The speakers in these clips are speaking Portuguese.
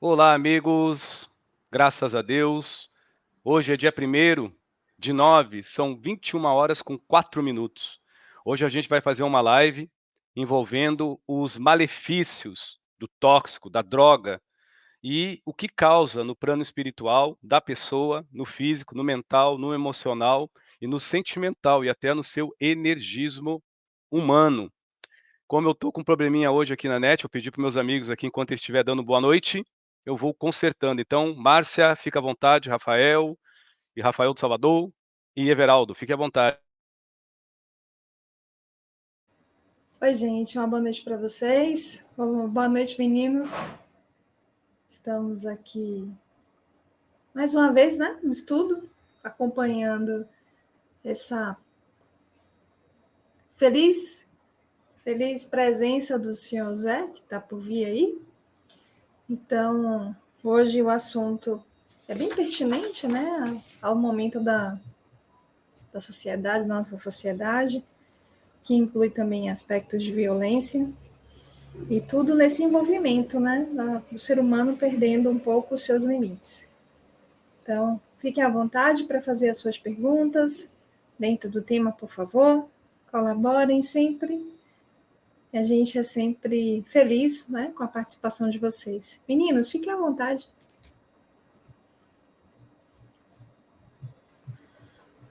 Olá, amigos. Graças a Deus. Hoje é dia 1º de 9, são 21 horas com 4 minutos. Hoje a gente vai fazer uma live envolvendo os malefícios do tóxico, da droga e o que causa no plano espiritual da pessoa, no físico, no mental, no emocional e no sentimental e até no seu energismo humano. Como eu tô com um probleminha hoje aqui na net, eu pedi para meus amigos aqui, enquanto eles estiver dando boa noite, eu vou consertando. Então, Márcia, fica à vontade, Rafael do Salvador e Everaldo, fique à vontade. Oi, gente, uma boa noite para vocês. Boa noite, meninos. Estamos aqui mais uma vez, né, no estudo, acompanhando essa feliz presença do senhor Zé, que está por vir aí. Então, hoje o assunto é bem pertinente, né, ao momento da sociedade, nossa sociedade, que inclui também aspectos de violência. E tudo nesse envolvimento, né, do ser humano perdendo um pouco os seus limites. Então, fiquem à vontade para fazer as suas perguntas, dentro do tema, por favor. Colaborem sempre. A gente é sempre feliz, né, com a participação de vocês. Meninos, fiquem à vontade.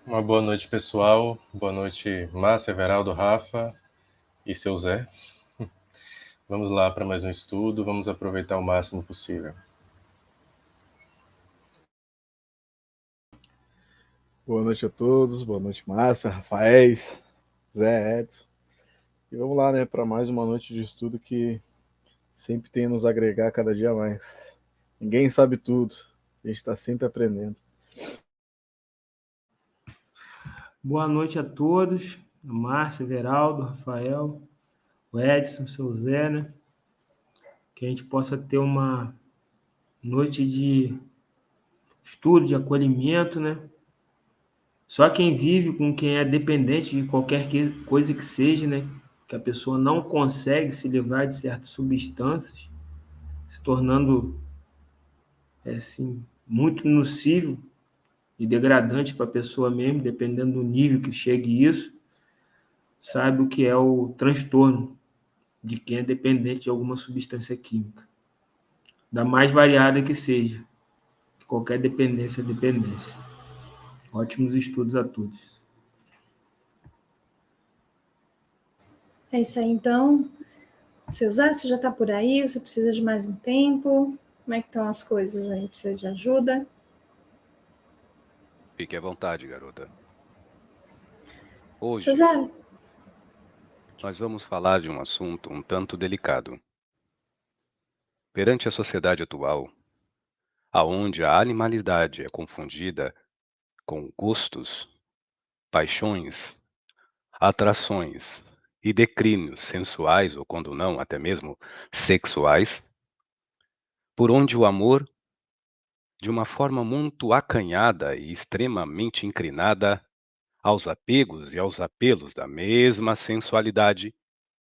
Uma boa noite, pessoal. Boa noite, Márcia, Everaldo, Rafa e seu Zé. Vamos lá para mais um estudo, vamos aproveitar o máximo possível. Boa noite a todos, boa noite, Márcia, Rafael, Zé, Edson. E vamos lá, né, para mais uma noite de estudo que sempre tem a nos agregar cada dia mais. Ninguém sabe tudo, a gente está sempre aprendendo. Boa noite a todos, a Márcia, Everaldo, Rafael, o Edson, o seu Zé, né? Que a gente possa ter uma noite de estudo, de acolhimento, né? Só quem vive com quem é dependente de qualquer coisa que seja, né? Que a pessoa não consegue se livrar de certas substâncias, se tornando, assim, muito nocivo e degradante para a pessoa mesmo, dependendo do nível que chegue isso, sabe o que é o transtorno de quem é dependente de alguma substância química, da mais variada que seja, que qualquer dependência é dependência. Ótimos estudos a todos. É isso aí, então. Seu Zé, você já está por aí? Você precisa de mais um tempo? Como é que estão as coisas aí? Precisa de ajuda? Fique à vontade, garota. Seu Hoje, Zé, nós vamos falar de um assunto um tanto delicado. Perante a sociedade atual, aonde a animalidade é confundida com gostos, paixões, atrações e declínios sensuais, ou quando não, até mesmo sexuais, por onde o amor, de uma forma muito acanhada e extremamente inclinada aos apegos e aos apelos da mesma sensualidade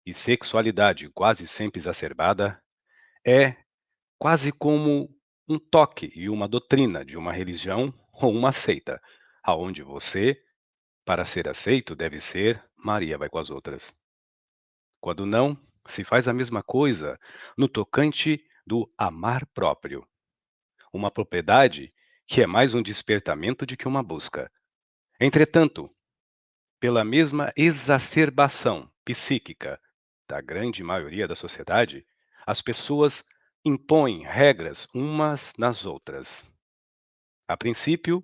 e sexualidade quase sempre exacerbada, é quase como um toque e uma doutrina de uma religião ou uma seita, aonde você, para ser aceito, deve ser Maria vai com as outras. Quando não, se faz a mesma coisa no tocante do amar próprio, uma propriedade que é mais um despertamento do que uma busca. Entretanto, pela mesma exacerbação psíquica da grande maioria da sociedade, as pessoas impõem regras umas nas outras. A princípio,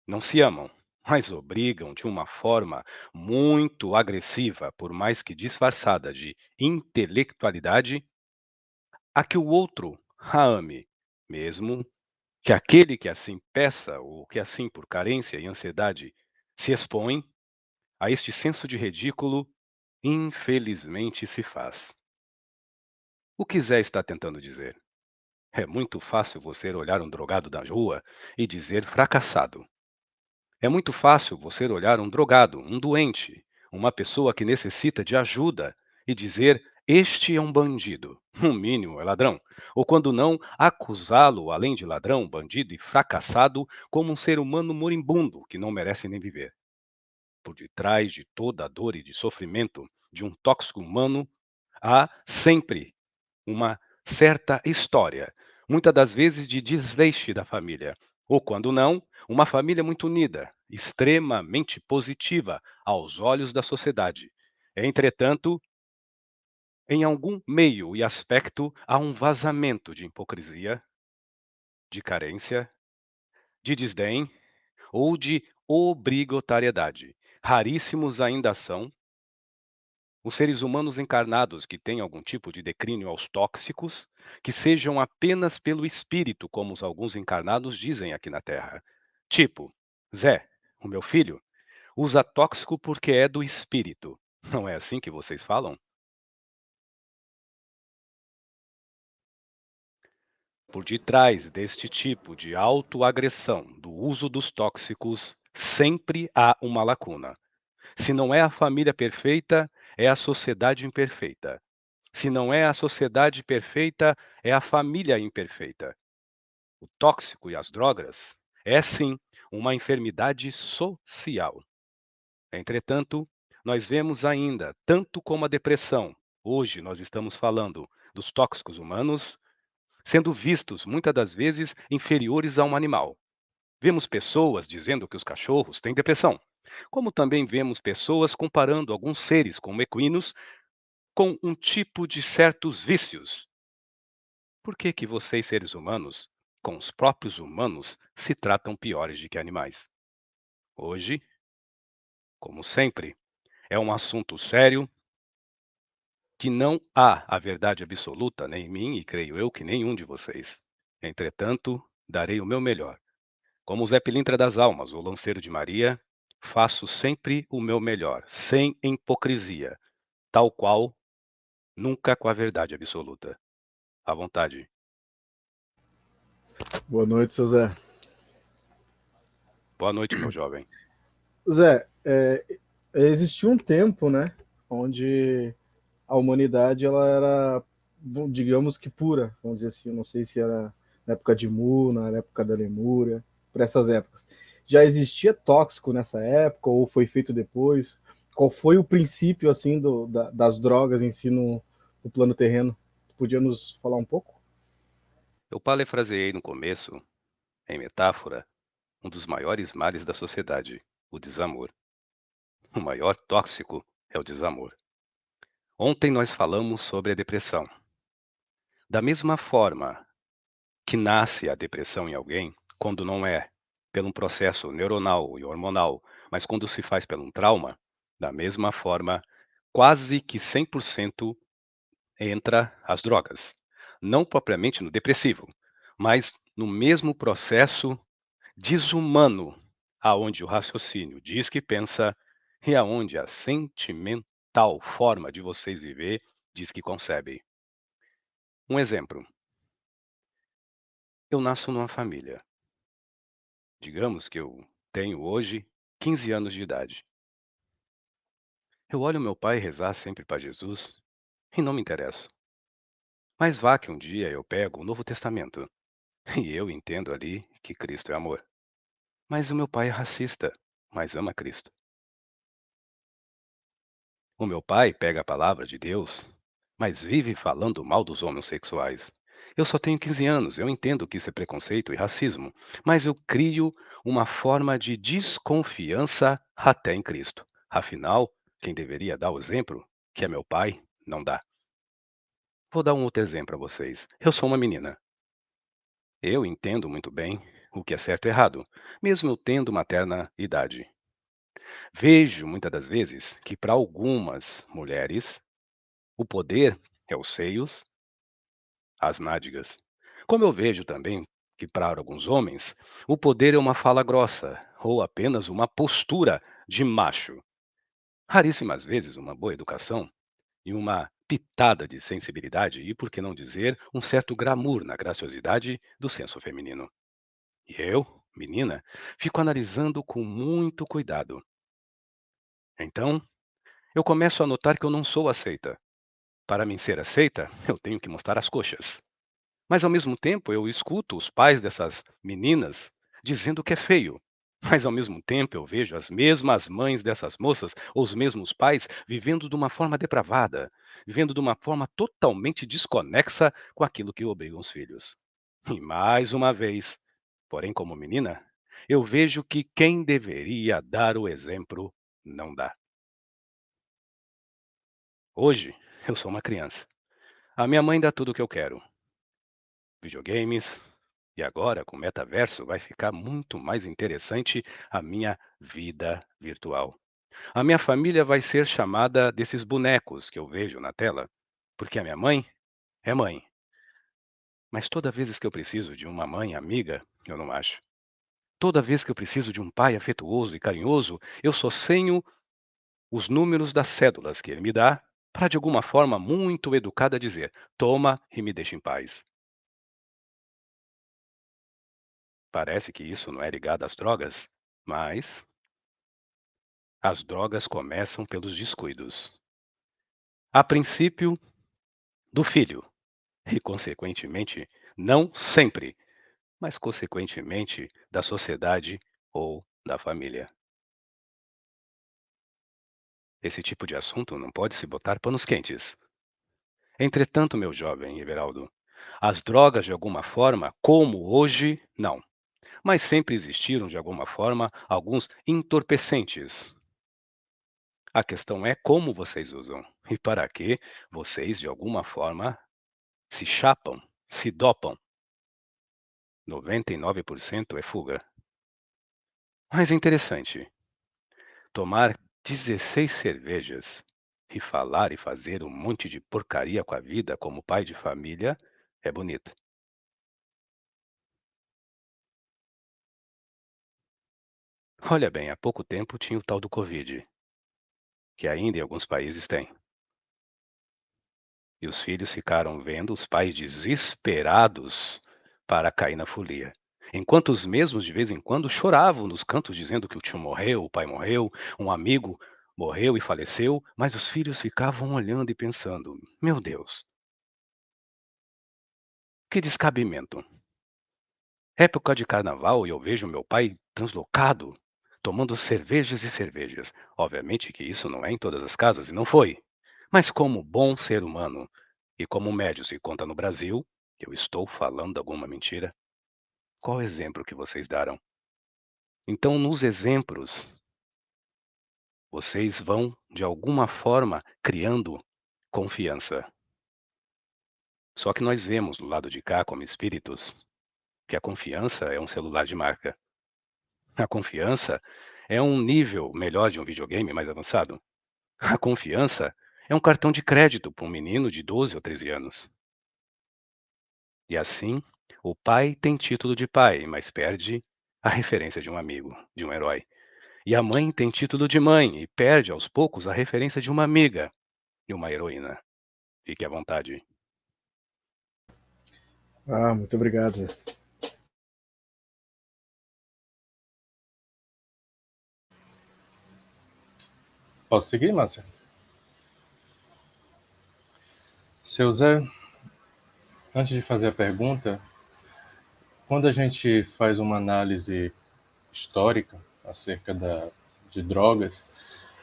não se amam, mas obrigam de uma forma muito agressiva, por mais que disfarçada de intelectualidade, a que o outro a ame, mesmo que aquele que assim peça ou que assim por carência e ansiedade se expõe a este senso de ridículo, infelizmente se faz. O que Zé está tentando dizer? É muito fácil você olhar um drogado da rua e dizer fracassado. É muito fácil você olhar um drogado, um doente, uma pessoa que necessita de ajuda e dizer este é um bandido, no mínimo é ladrão. Ou quando não, acusá-lo, além de ladrão, bandido e fracassado, como um ser humano moribundo que não merece nem viver. Por detrás de toda a dor e de sofrimento de um tóxico humano, há sempre uma certa história, muitas das vezes de desleixo da família, ou quando não, uma família muito unida, extremamente positiva aos olhos da sociedade. Entretanto, em algum meio e aspecto há um vazamento de hipocrisia, de carência, de desdém ou de obrigatoriedade. Raríssimos ainda são os seres humanos encarnados que têm algum tipo de declínio aos tóxicos, que sejam apenas pelo espírito, como os alguns encarnados dizem aqui na Terra. Tipo, Zé, o meu filho, usa tóxico porque é do espírito. Não é assim que vocês falam? Por detrás deste tipo de autoagressão do uso dos tóxicos, sempre há uma lacuna. Se não é a família perfeita, é a sociedade imperfeita. Se não é a sociedade perfeita, é a família imperfeita. O tóxico e as drogas é sim uma enfermidade social. Entretanto, nós vemos ainda, tanto como a depressão, hoje nós estamos falando dos tóxicos humanos, sendo vistos muitas das vezes inferiores a um animal. Vemos pessoas dizendo que os cachorros têm depressão, como também vemos pessoas comparando alguns seres como equinos com um tipo de certos vícios. Por que que vocês, seres humanos, com os próprios humanos, se tratam piores do que animais? Hoje, como sempre, é um assunto sério que não há a verdade absoluta nem em mim e creio eu que nenhum de vocês. Entretanto, darei o meu melhor. Como o Zé Pilintra das Almas, o lanceiro de Maria, faço sempre o meu melhor, sem hipocrisia, tal qual, nunca com a verdade absoluta. À vontade. Boa noite, seu Zé. Boa noite, meu jovem. Zé, existiu um tempo, né, onde a humanidade ela era, digamos que pura, vamos dizer assim, eu não sei se era na época de Mu, na época da Lemúria, por essas épocas. Já existia tóxico nessa época ou foi feito depois? Qual foi o princípio assim das drogas em si no plano terreno? Podia nos falar um pouco? Eu parafraseei no começo, em metáfora, um dos maiores males da sociedade, o desamor. O maior tóxico é o desamor. Ontem nós falamos sobre a depressão. Da mesma forma que nasce a depressão em alguém, quando não é pelo um processo neuronal e hormonal, mas quando se faz pelo um trauma, da mesma forma, quase que 100% entra as drogas. Não propriamente no depressivo, mas no mesmo processo desumano, aonde o raciocínio diz que pensa e aonde a sentimental forma de vocês viver diz que concebe. Um exemplo, eu nasço numa família. Digamos que eu tenho hoje 15 anos de idade. Eu olho meu pai rezar sempre para Jesus e não me interesso. Mas vá que um dia eu pego o Novo Testamento e eu entendo ali que Cristo é amor. Mas o meu pai é racista, mas ama Cristo. O meu pai pega a palavra de Deus, mas vive falando mal dos homossexuais. Eu só tenho 15 anos, eu entendo que isso é preconceito e racismo, mas eu crio uma forma de desconfiança até em Cristo. Afinal, quem deveria dar o exemplo, que é meu pai, não dá. Vou dar um outro exemplo para vocês. Eu sou uma menina. Eu entendo muito bem o que é certo e errado, mesmo eu tendo materna idade. Vejo muitas das vezes que para algumas mulheres o poder é os seios, as nádegas. Como eu vejo também que para alguns homens, o poder é uma fala grossa ou apenas uma postura de macho. Raríssimas vezes uma boa educação e uma pitada de sensibilidade e, por que não dizer, um certo glamour na graciosidade do senso feminino. E eu, menina, fico analisando com muito cuidado. Então, eu começo a notar que eu não sou aceita. Para mim ser aceita, eu tenho que mostrar as coxas. Mas ao mesmo tempo eu escuto os pais dessas meninas dizendo que é feio. Mas ao mesmo tempo eu vejo as mesmas mães dessas moças, ou os mesmos pais, vivendo de uma forma depravada, vivendo de uma forma totalmente desconexa com aquilo que obrigam os filhos. E mais uma vez, porém como menina, eu vejo que quem deveria dar o exemplo não dá. Hoje, eu sou uma criança. A minha mãe dá tudo o que eu quero: videogames, e agora com o metaverso vai ficar muito mais interessante a minha vida virtual. A minha família vai ser chamada desses bonecos que eu vejo na tela, porque a minha mãe é mãe. Mas toda vez que eu preciso de uma mãe amiga, eu não acho. Toda vez que eu preciso de um pai afetuoso e carinhoso, eu só tenho os números das cédulas que ele me dá para, de alguma forma muito educada, dizer: toma e me deixa em paz. Parece que isso não é ligado às drogas, mas as drogas começam pelos descuidos. A princípio, do filho, e consequentemente, não sempre, mas consequentemente da sociedade ou da família. Esse tipo de assunto não pode se botar panos quentes. Entretanto, meu jovem Everaldo, as drogas de alguma forma, como hoje, não. Mas sempre existiram de alguma forma alguns entorpecentes. A questão é como vocês usam e para que vocês, de alguma forma, se chapam, se dopam. 99% é fuga. Mas é interessante, tomar 16 cervejas e falar e fazer um monte de porcaria com a vida como pai de família é bonito. Olha bem, há pouco tempo tinha o tal do Covid, que ainda em alguns países tem. E os filhos ficaram vendo os pais desesperados para cair na folia. Enquanto os mesmos de vez em quando choravam nos cantos dizendo que o tio morreu, o pai morreu, um amigo morreu e faleceu, mas os filhos ficavam olhando e pensando: meu Deus, que descabimento. Época de carnaval e eu vejo meu pai translocado, tomando cervejas e cervejas. Obviamente que isso não é em todas as casas e não foi. Mas como bom ser humano e como médio se conta no Brasil, eu estou falando alguma mentira? Qual exemplo que vocês deram? Então, nos exemplos, vocês vão, de alguma forma, criando confiança. Só que nós vemos do lado de cá, como espíritos, que a confiança é um celular de marca. A confiança é um nível melhor de um videogame mais avançado. A confiança é um cartão de crédito para um menino de 12 ou 13 anos. E assim, o pai tem título de pai, mas perde a referência de um amigo, de um herói. E a mãe tem título de mãe e perde aos poucos a referência de uma amiga e uma heroína. Fique à vontade. Ah, muito obrigado, Zé. Posso seguir, Márcia? Seu Zé, antes de fazer a pergunta, quando a gente faz uma análise histórica acerca de drogas,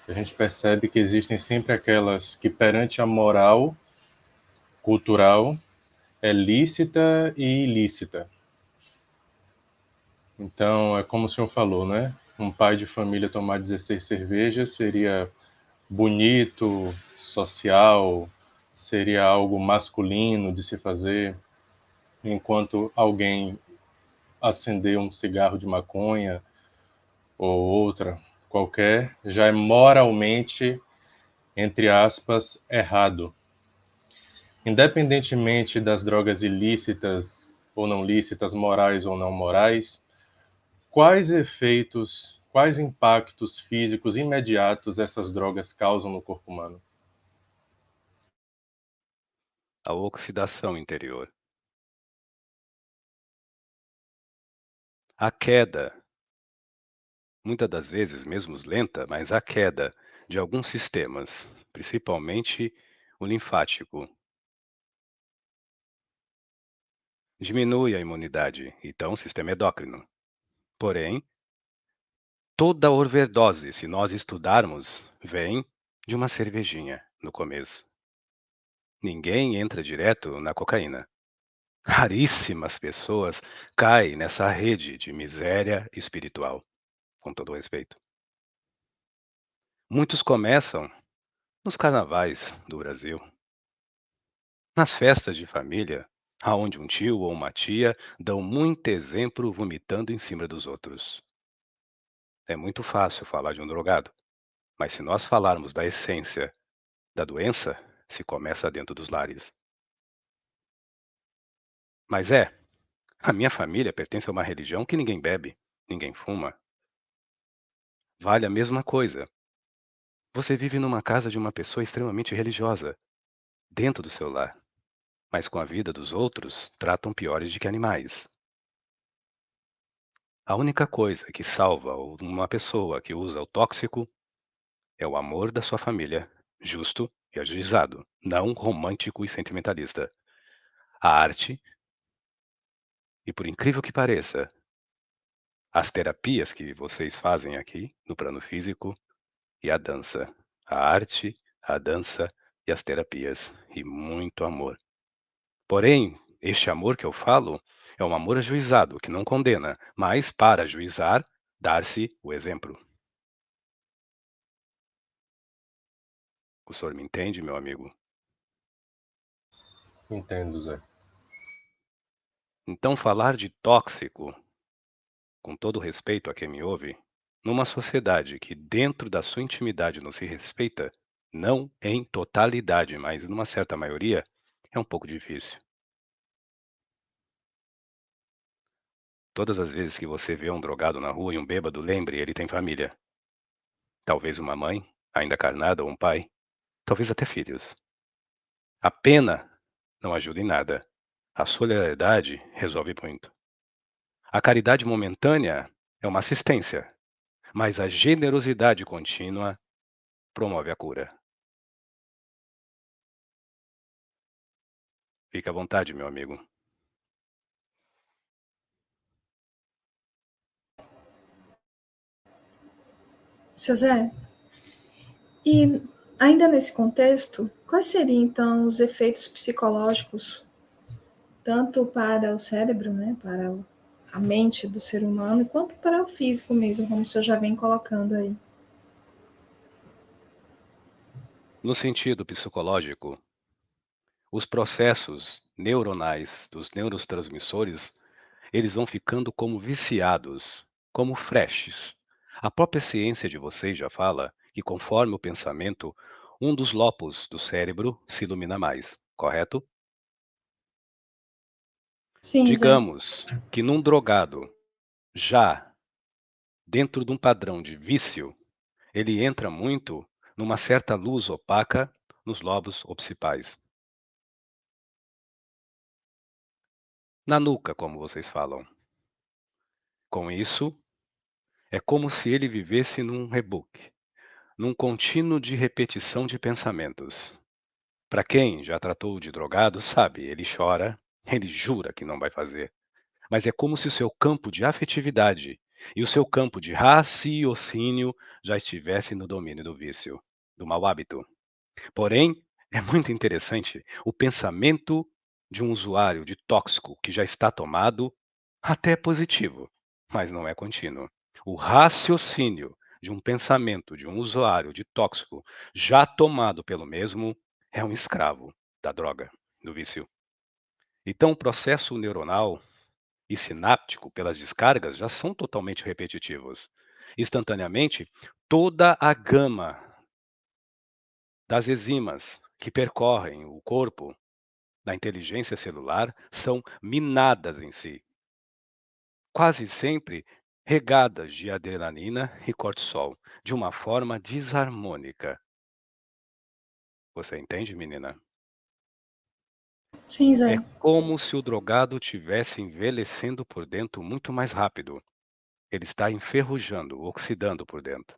a gente percebe que existem sempre aquelas que, perante a moral cultural, é lícita e ilícita. Então, é como o senhor falou, né? Um pai de família tomar 16 cervejas seria bonito, social, seria algo masculino de se fazer, enquanto alguém acender um cigarro de maconha ou outra qualquer já é moralmente, entre aspas, errado. Independentemente das drogas ilícitas ou não lícitas, morais ou não morais, quais efeitos, quais impactos físicos imediatos essas drogas causam no corpo humano? A oxidação interior. A queda, muitas das vezes mesmo lenta, mas a queda de alguns sistemas, principalmente o linfático, diminui a imunidade, então o sistema endócrino. Porém, toda overdose, se nós estudarmos, vem de uma cervejinha no começo. Ninguém entra direto na cocaína. Raríssimas pessoas caem nessa rede de miséria espiritual, com todo respeito. Muitos começam nos carnavais do Brasil, nas festas de família, aonde um tio ou uma tia dão muito exemplo vomitando em cima dos outros. É muito fácil falar de um drogado, mas se nós falarmos da essência da doença, se começa dentro dos lares. Mas a minha família pertence a uma religião que ninguém bebe, ninguém fuma. Vale a mesma coisa. Você vive numa casa de uma pessoa extremamente religiosa, dentro do seu lar, mas com a vida dos outros tratam piores de que animais. A única coisa que salva uma pessoa que usa o tóxico é o amor da sua família, justo e ajuizado, não romântico e sentimentalista. A arte, e por incrível que pareça, as terapias que vocês fazem aqui no plano físico e a dança. A arte, a dança e as terapias. E muito amor. Porém, este amor que eu falo é um amor ajuizado, que não condena, mas para ajuizar, dar-se o exemplo. O senhor me entende, meu amigo? Entendo, Zé. Então, falar de tóxico, com todo respeito a quem me ouve, numa sociedade que dentro da sua intimidade não se respeita, não em totalidade, mas numa certa maioria, é um pouco difícil. Todas as vezes que você vê um drogado na rua e um bêbado, lembre, ele tem família. Talvez uma mãe, ainda carnada, ou um pai, talvez até filhos. A pena não ajuda em nada. A solidariedade resolve muito. A caridade momentânea é uma assistência, mas a generosidade contínua promove a cura. Fique à vontade, meu amigo. Seu Zé, e ainda nesse contexto, quais seriam então os efeitos psicológicos, tanto para o cérebro, né, para a mente do ser humano, quanto para o físico mesmo, como o senhor já vem colocando aí? No sentido psicológico, os processos neuronais dos neurotransmissores, eles vão ficando como viciados, como flashes. A própria ciência de vocês já fala que conforme o pensamento, um dos lobos do cérebro se ilumina mais, correto? Sim, Zé. Digamos que num drogado, já dentro de um padrão de vício, ele entra muito numa certa luz opaca nos lobos occipais. Na nuca, como vocês falam. Com isso, é como se ele vivesse num rebook, num contínuo de repetição de pensamentos. Para quem já tratou de drogado, sabe, ele chora, ele jura que não vai fazer, mas é como se o seu campo de afetividade e o seu campo de raciocínio já estivesse no domínio do vício, do mau hábito. Porém, é muito interessante o pensamento de um usuário de tóxico que já está tomado, até é positivo, mas não é contínuo. O raciocínio de um pensamento de um usuário de tóxico já tomado pelo mesmo é um escravo da droga, do vício. Então, o processo neuronal e sináptico pelas descargas já são totalmente repetitivos. Instantaneamente, toda a gama das enzimas que percorrem o corpo da inteligência celular são minadas em si, quase sempre regadas de adrenalina e cortisol, de uma forma desarmônica. Você entende, menina? Sim, É Zé. como se o drogado tivesse envelhecendo por dentro muito mais rápido. Ele está enferrujando, oxidando por dentro.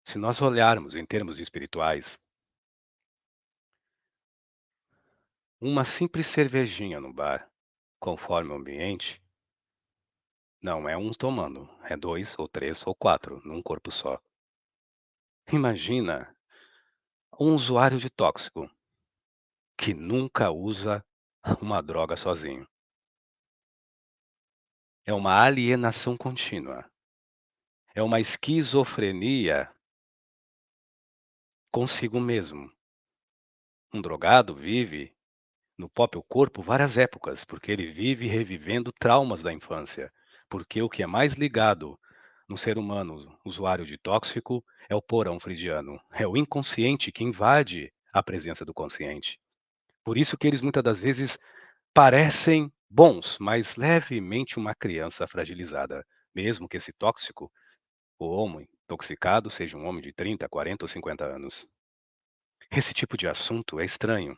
Se nós olharmos em termos espirituais, Uma simples cervejinha no bar, conforme o ambiente, não é um tomando, é 2 ou 3 ou 4 num corpo só. Imagina um usuário de tóxico que nunca usa uma droga sozinho. É uma alienação contínua. É uma esquizofrenia consigo mesmo. Um drogado vive no próprio corpo várias épocas, porque ele vive revivendo traumas da infância. Porque o que é mais ligado no ser humano usuário de tóxico é o porão freudiano. É o inconsciente que invade a presença do consciente. Por isso que eles muitas das vezes parecem bons, mas levemente uma criança fragilizada. Mesmo que esse tóxico, o homem intoxicado, seja um homem de 30, 40 ou 50 anos. Esse tipo de assunto é estranho,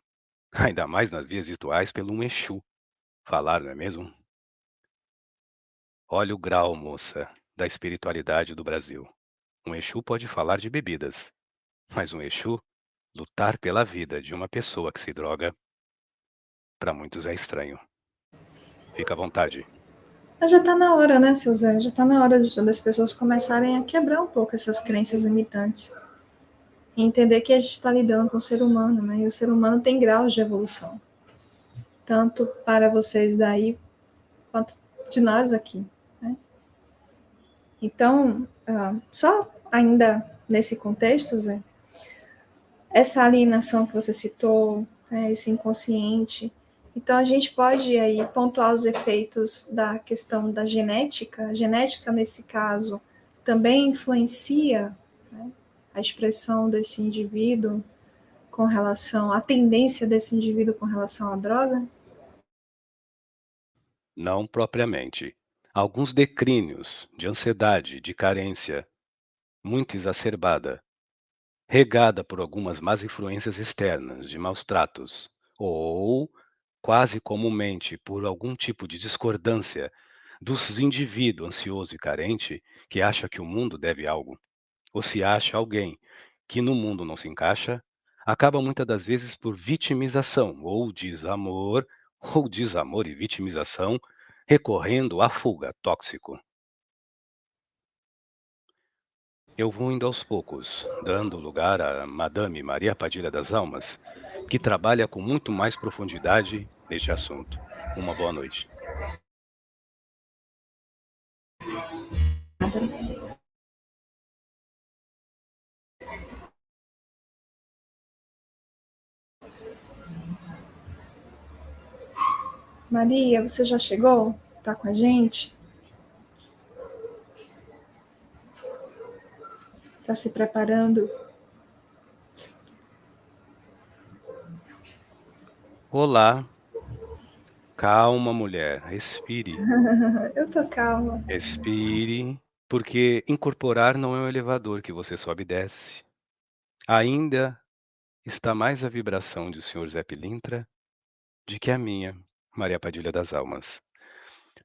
ainda mais nas vias virtuais pelo um Exu falar, não é mesmo? Olha o grau, moça, da espiritualidade do Brasil. Um Exu pode falar de bebidas, mas um Exu lutar pela vida de uma pessoa que se droga, para muitos é estranho. Fica à vontade. Mas já está na hora, né, seu Zé? Já está na hora das pessoas começarem a quebrar um pouco essas crenças limitantes. E entender que a gente está lidando com o ser humano, né? E o ser humano tem graus de evolução. Tanto para vocês daí, quanto de nós aqui, né? Então, só ainda nesse contexto, Zé, essa alienação que você citou, né, esse inconsciente, então a gente pode aí pontuar os efeitos da questão da genética. A genética, nesse caso, também influencia, né, a expressão desse indivíduo com relação à tendência desse indivíduo com relação à droga? Não propriamente. Alguns declínios de ansiedade, de carência, muito exacerbada, regada por algumas más influências externas, de maus tratos, ou, quase comumente, por algum tipo de discordância dos indivíduo ansioso e carente que acha que o mundo deve algo, ou se acha alguém que no mundo não se encaixa, acaba muitas das vezes por vitimização, ou desamor e vitimização, recorrendo à fuga, tóxico. Eu vou indo aos poucos, dando lugar a Madame Maria Padilha das Almas, que trabalha com muito mais profundidade neste assunto. Uma boa noite. Maria, você já chegou? Tá com a gente? Tá se preparando? Olá. Calma, mulher. Respire. Eu tô calma. Respire, porque incorporar não é um elevador que você sobe e desce. Ainda está mais a vibração do Sr. Zé Pilintra de que a minha, Maria Padilha das Almas.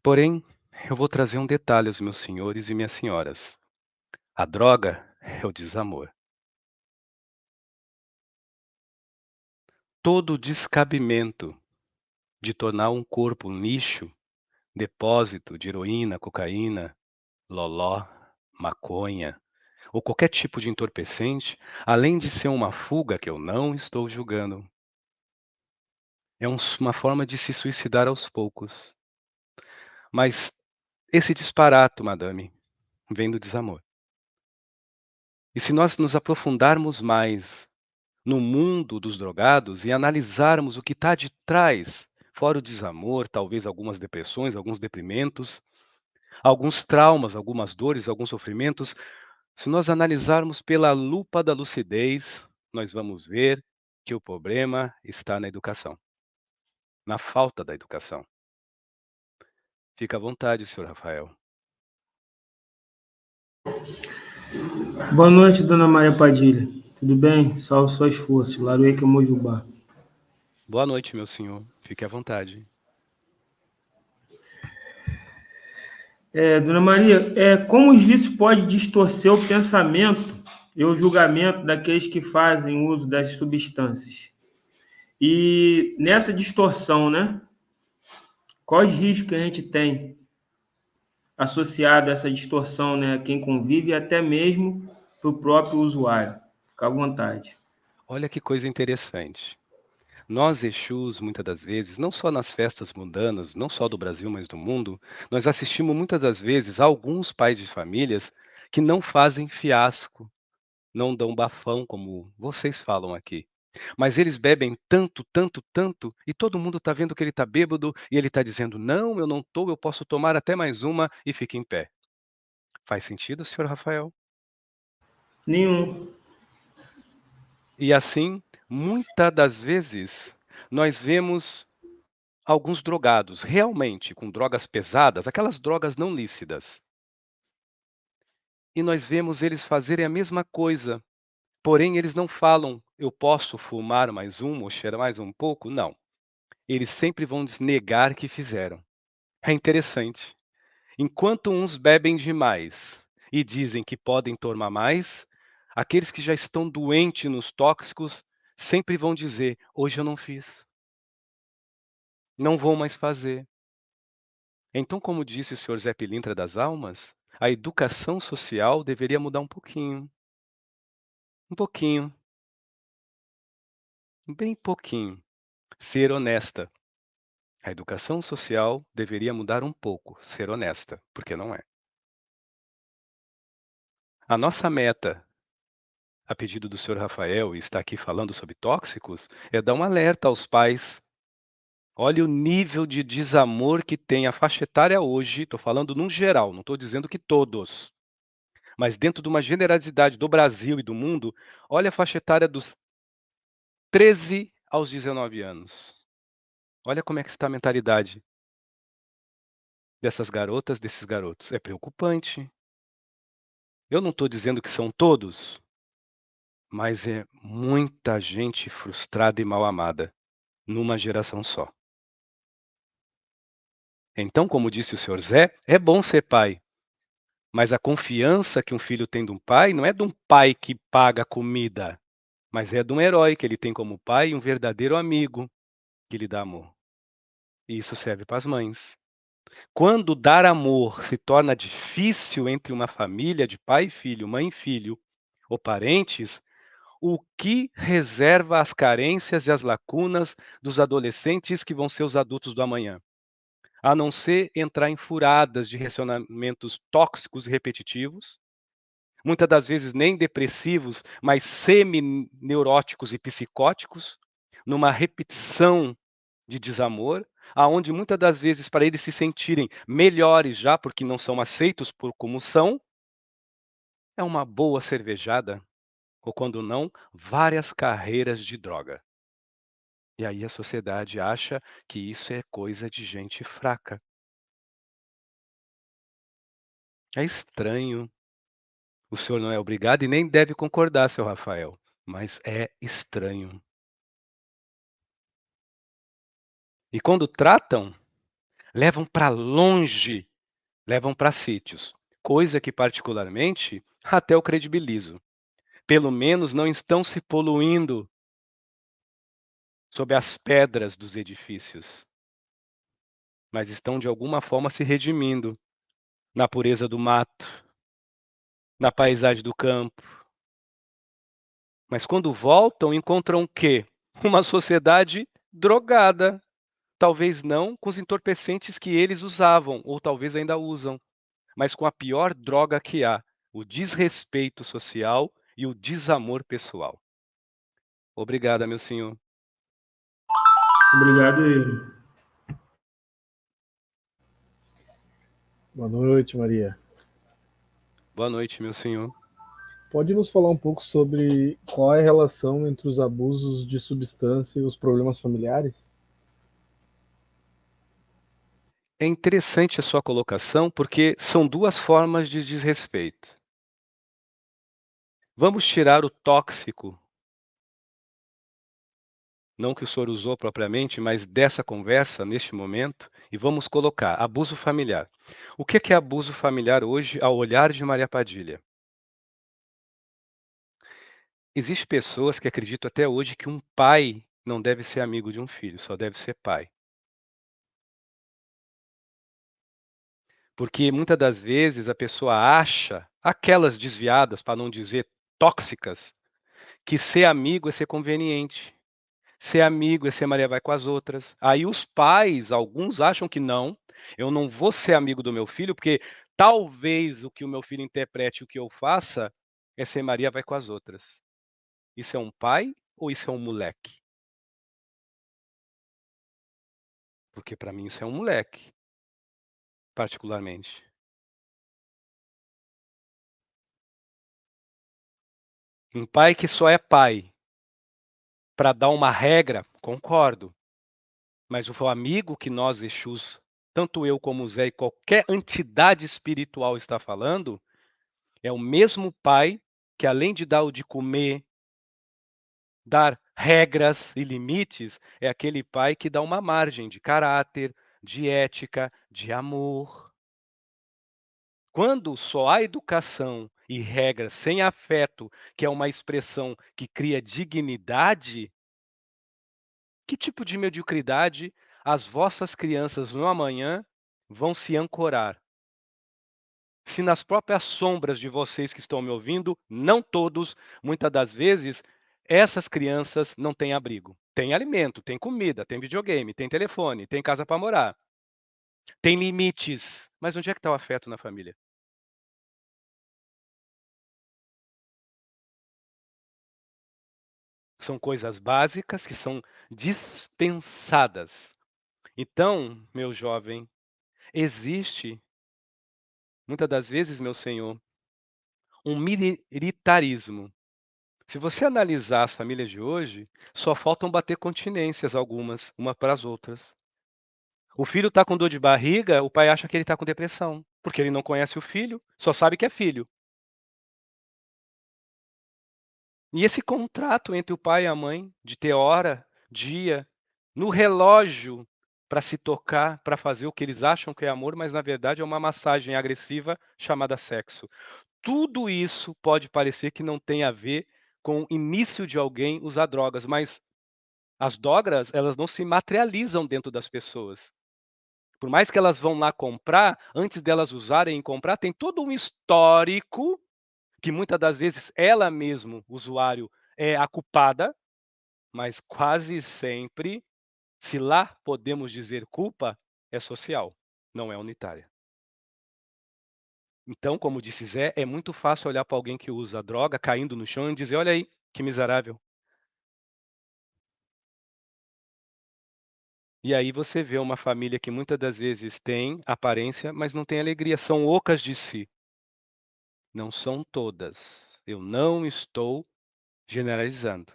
Porém, eu vou trazer um detalhe aos meus senhores e minhas senhoras. A droga é o desamor. Todo o descabimento de tornar um corpo um lixo, depósito de heroína, cocaína, loló, maconha, ou qualquer tipo de entorpecente, além de ser uma fuga que eu não estou julgando, é uma forma de se suicidar aos poucos. Mas esse disparato, madame, vem do desamor. E se nós nos aprofundarmos mais no mundo dos drogados e analisarmos o que está de trás, fora o desamor, talvez algumas depressões, alguns deprimentos, alguns traumas, algumas dores, alguns sofrimentos, se nós analisarmos pela lupa da lucidez, nós vamos ver que o problema está na educação, na falta da educação. Fica à vontade, senhor Rafael. Boa noite, dona Maria Padilha. Tudo bem? Salve suas forças. Larueca Mojubá. Boa noite, meu senhor. Fique à vontade. Dona Maria, como os vícios podem distorcer o pensamento e o julgamento daqueles que fazem uso das substâncias? E nessa distorção, né? Quais riscos que a gente tem associado a essa distorção, né? Quem convive e até mesmo para o próprio usuário. Fica à vontade. Olha que coisa interessante. Nós, Exus, muitas das vezes, não só nas festas mundanas, não só do Brasil, mas do mundo, nós assistimos muitas das vezes a alguns pais de famílias que não fazem fiasco, não dão bafão, como vocês falam aqui. Mas eles bebem tanto, tanto, tanto, e todo mundo está vendo que ele está bêbado, e ele está dizendo, não, eu não estou, eu posso tomar até mais uma, e fica em pé. Faz sentido, senhor Rafael? Nenhum. E assim, muitas das vezes, nós vemos alguns drogados, realmente, com drogas pesadas, aquelas drogas não lícitas. E nós vemos eles fazerem a mesma coisa, porém eles não falam, eu posso fumar mais um ou cheirar mais um pouco? Não. Eles sempre vão negar que fizeram. É interessante. Enquanto uns bebem demais e dizem que podem tomar mais, aqueles que já estão doentes nos tóxicos sempre vão dizer: hoje eu não fiz, não vou mais fazer. Então, como disse o senhor Zé Pilintra das Almas, a educação social deveria mudar um pouquinho, bem pouquinho, ser honesta. A educação social deveria mudar um pouco, ser honesta, porque não é. A nossa meta, a pedido do senhor Rafael, e está aqui falando sobre tóxicos, é dar um alerta aos pais. Olha o nível de desamor que tem a faixa etária hoje, estou falando num geral, não estou dizendo que todos, mas dentro de uma generalidade do Brasil e do mundo, olha a faixa etária dos 13 aos 19 anos. Olha como é que está a mentalidade dessas garotas, desses garotos. É preocupante. Eu não estou dizendo que são todos, mas é muita gente frustrada e mal amada numa geração só. Então, como disse o senhor Zé, é bom ser pai, mas a confiança que um filho tem de um pai não é de um pai que paga comida, mas é de um herói que ele tem como pai e um verdadeiro amigo que lhe dá amor. E isso serve para as mães. Quando dar amor se torna difícil entre uma família de pai e filho, mãe e filho, ou parentes, o que reserva as carências e as lacunas dos adolescentes que vão ser os adultos do amanhã? A não ser entrar em furadas de relacionamentos tóxicos e repetitivos, muitas das vezes nem depressivos, mas semi-neuróticos e psicóticos, numa repetição de desamor, aonde muitas das vezes para eles se sentirem melhores já, porque não são aceitos por como são, é uma boa cervejada, ou quando não, várias carreiras de droga. E aí a sociedade acha que isso é coisa de gente fraca. É estranho. O senhor não é obrigado e nem deve concordar, seu Rafael, mas é estranho. E quando tratam, levam para longe, levam para sítios, coisa que particularmente até eu credibilizo. Pelo menos não estão se poluindo sob as pedras dos edifícios, mas estão de alguma forma se redimindo na pureza do mato, na paisagem do campo. Mas quando voltam, encontram o quê? Uma sociedade drogada. Talvez não com os entorpecentes que eles usavam, ou talvez ainda usam, mas com a pior droga que há, o desrespeito social e o desamor pessoal. Obrigada, meu senhor. Obrigado, ele. Boa noite, Maria. Boa noite, meu senhor. Pode nos falar um pouco sobre qual é a relação entre os abusos de substância e os problemas familiares? É interessante a sua colocação, porque são duas formas de desrespeito. Vamos tirar o tóxico, não que o senhor usou propriamente, mas dessa conversa, neste momento, e vamos colocar abuso familiar. O que é abuso familiar hoje, ao olhar de Maria Padilha? Existem pessoas que acreditam até hoje que um pai não deve ser amigo de um filho, só deve ser pai. Porque muitas das vezes a pessoa acha, aquelas desviadas, para não dizer tóxicas, que ser amigo é ser conveniente. Ser amigo é ser Maria vai com as outras. Aí os pais, alguns acham que não, eu não vou ser amigo do meu filho, porque talvez o que o meu filho interprete o que eu faça é ser Maria vai com as outras. Isso é um pai ou isso é um moleque? Porque para mim isso é um moleque, particularmente. Um pai que só é pai para dar uma regra, concordo. Mas o amigo que nós, Exus, tanto eu como o Zé e qualquer entidade espiritual está falando, é o mesmo pai que, além de dar o de comer, dar regras e limites, é aquele pai que dá uma margem de caráter, de ética, de amor. Quando só há educação e regras sem afeto, que é uma expressão que cria dignidade, que tipo de mediocridade as vossas crianças no amanhã vão se ancorar? Se nas próprias sombras de vocês que estão me ouvindo, não todos, muitas das vezes, essas crianças não têm abrigo. Tem alimento, tem comida, tem videogame, tem telefone, tem casa para morar, tem limites. Mas onde é que está o afeto na família? São coisas básicas que são dispensadas. Então, meu jovem, existe, muitas das vezes, meu senhor, um militarismo. Se você analisar as famílias de hoje, só faltam bater continências algumas, uma para as outras. O filho está com dor de barriga, o pai acha que ele está com depressão, porque ele não conhece o filho, só sabe que é filho. E esse contrato entre o pai e a mãe, de ter hora, dia, no relógio para se tocar, para fazer o que eles acham que é amor, mas na verdade é uma massagem agressiva chamada sexo. Tudo isso pode parecer que não tem a ver com o início de alguém usar drogas, mas as drogas, elas não se materializam dentro das pessoas. Por mais que elas vão lá comprar, antes delas usarem e comprar, tem todo um histórico que muitas das vezes ela mesmo, o usuário, é a culpada, mas quase sempre, se lá podemos dizer culpa, é social, não é unitária. Então, como disse Zé, é muito fácil olhar para alguém que usa droga caindo no chão e dizer: olha aí, que miserável. E aí você vê uma família que muitas das vezes tem aparência, mas não tem alegria, são ocas de si. Não são todas. Eu não estou generalizando.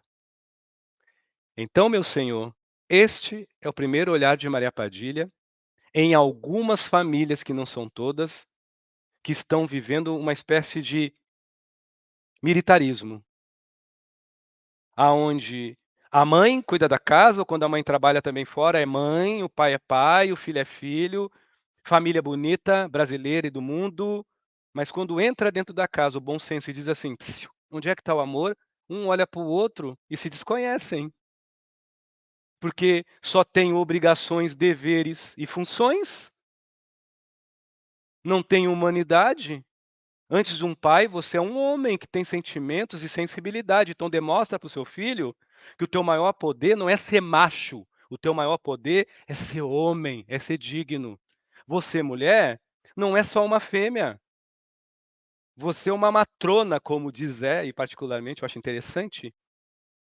Então, meu senhor, este é o primeiro olhar de Maria Padilha em algumas famílias, que não são todas, que estão vivendo uma espécie de militarismo, aonde a mãe cuida da casa, ou quando a mãe trabalha também fora, é mãe, o pai, o filho é filho, família bonita, brasileira e do mundo, mas quando entra dentro da casa o bom senso e diz assim: "Psiu, onde é que está o amor?", um olha para o outro e se desconhecem. Porque só tem obrigações, deveres e funções, não tem humanidade. Antes de um pai, você é um homem que tem sentimentos e sensibilidade, então demonstra para o seu filho que o teu maior poder não é ser macho, o teu maior poder é ser homem, é ser digno. Você, mulher, não é só uma fêmea, você é uma matrona, como diz Zé, e particularmente eu acho interessante.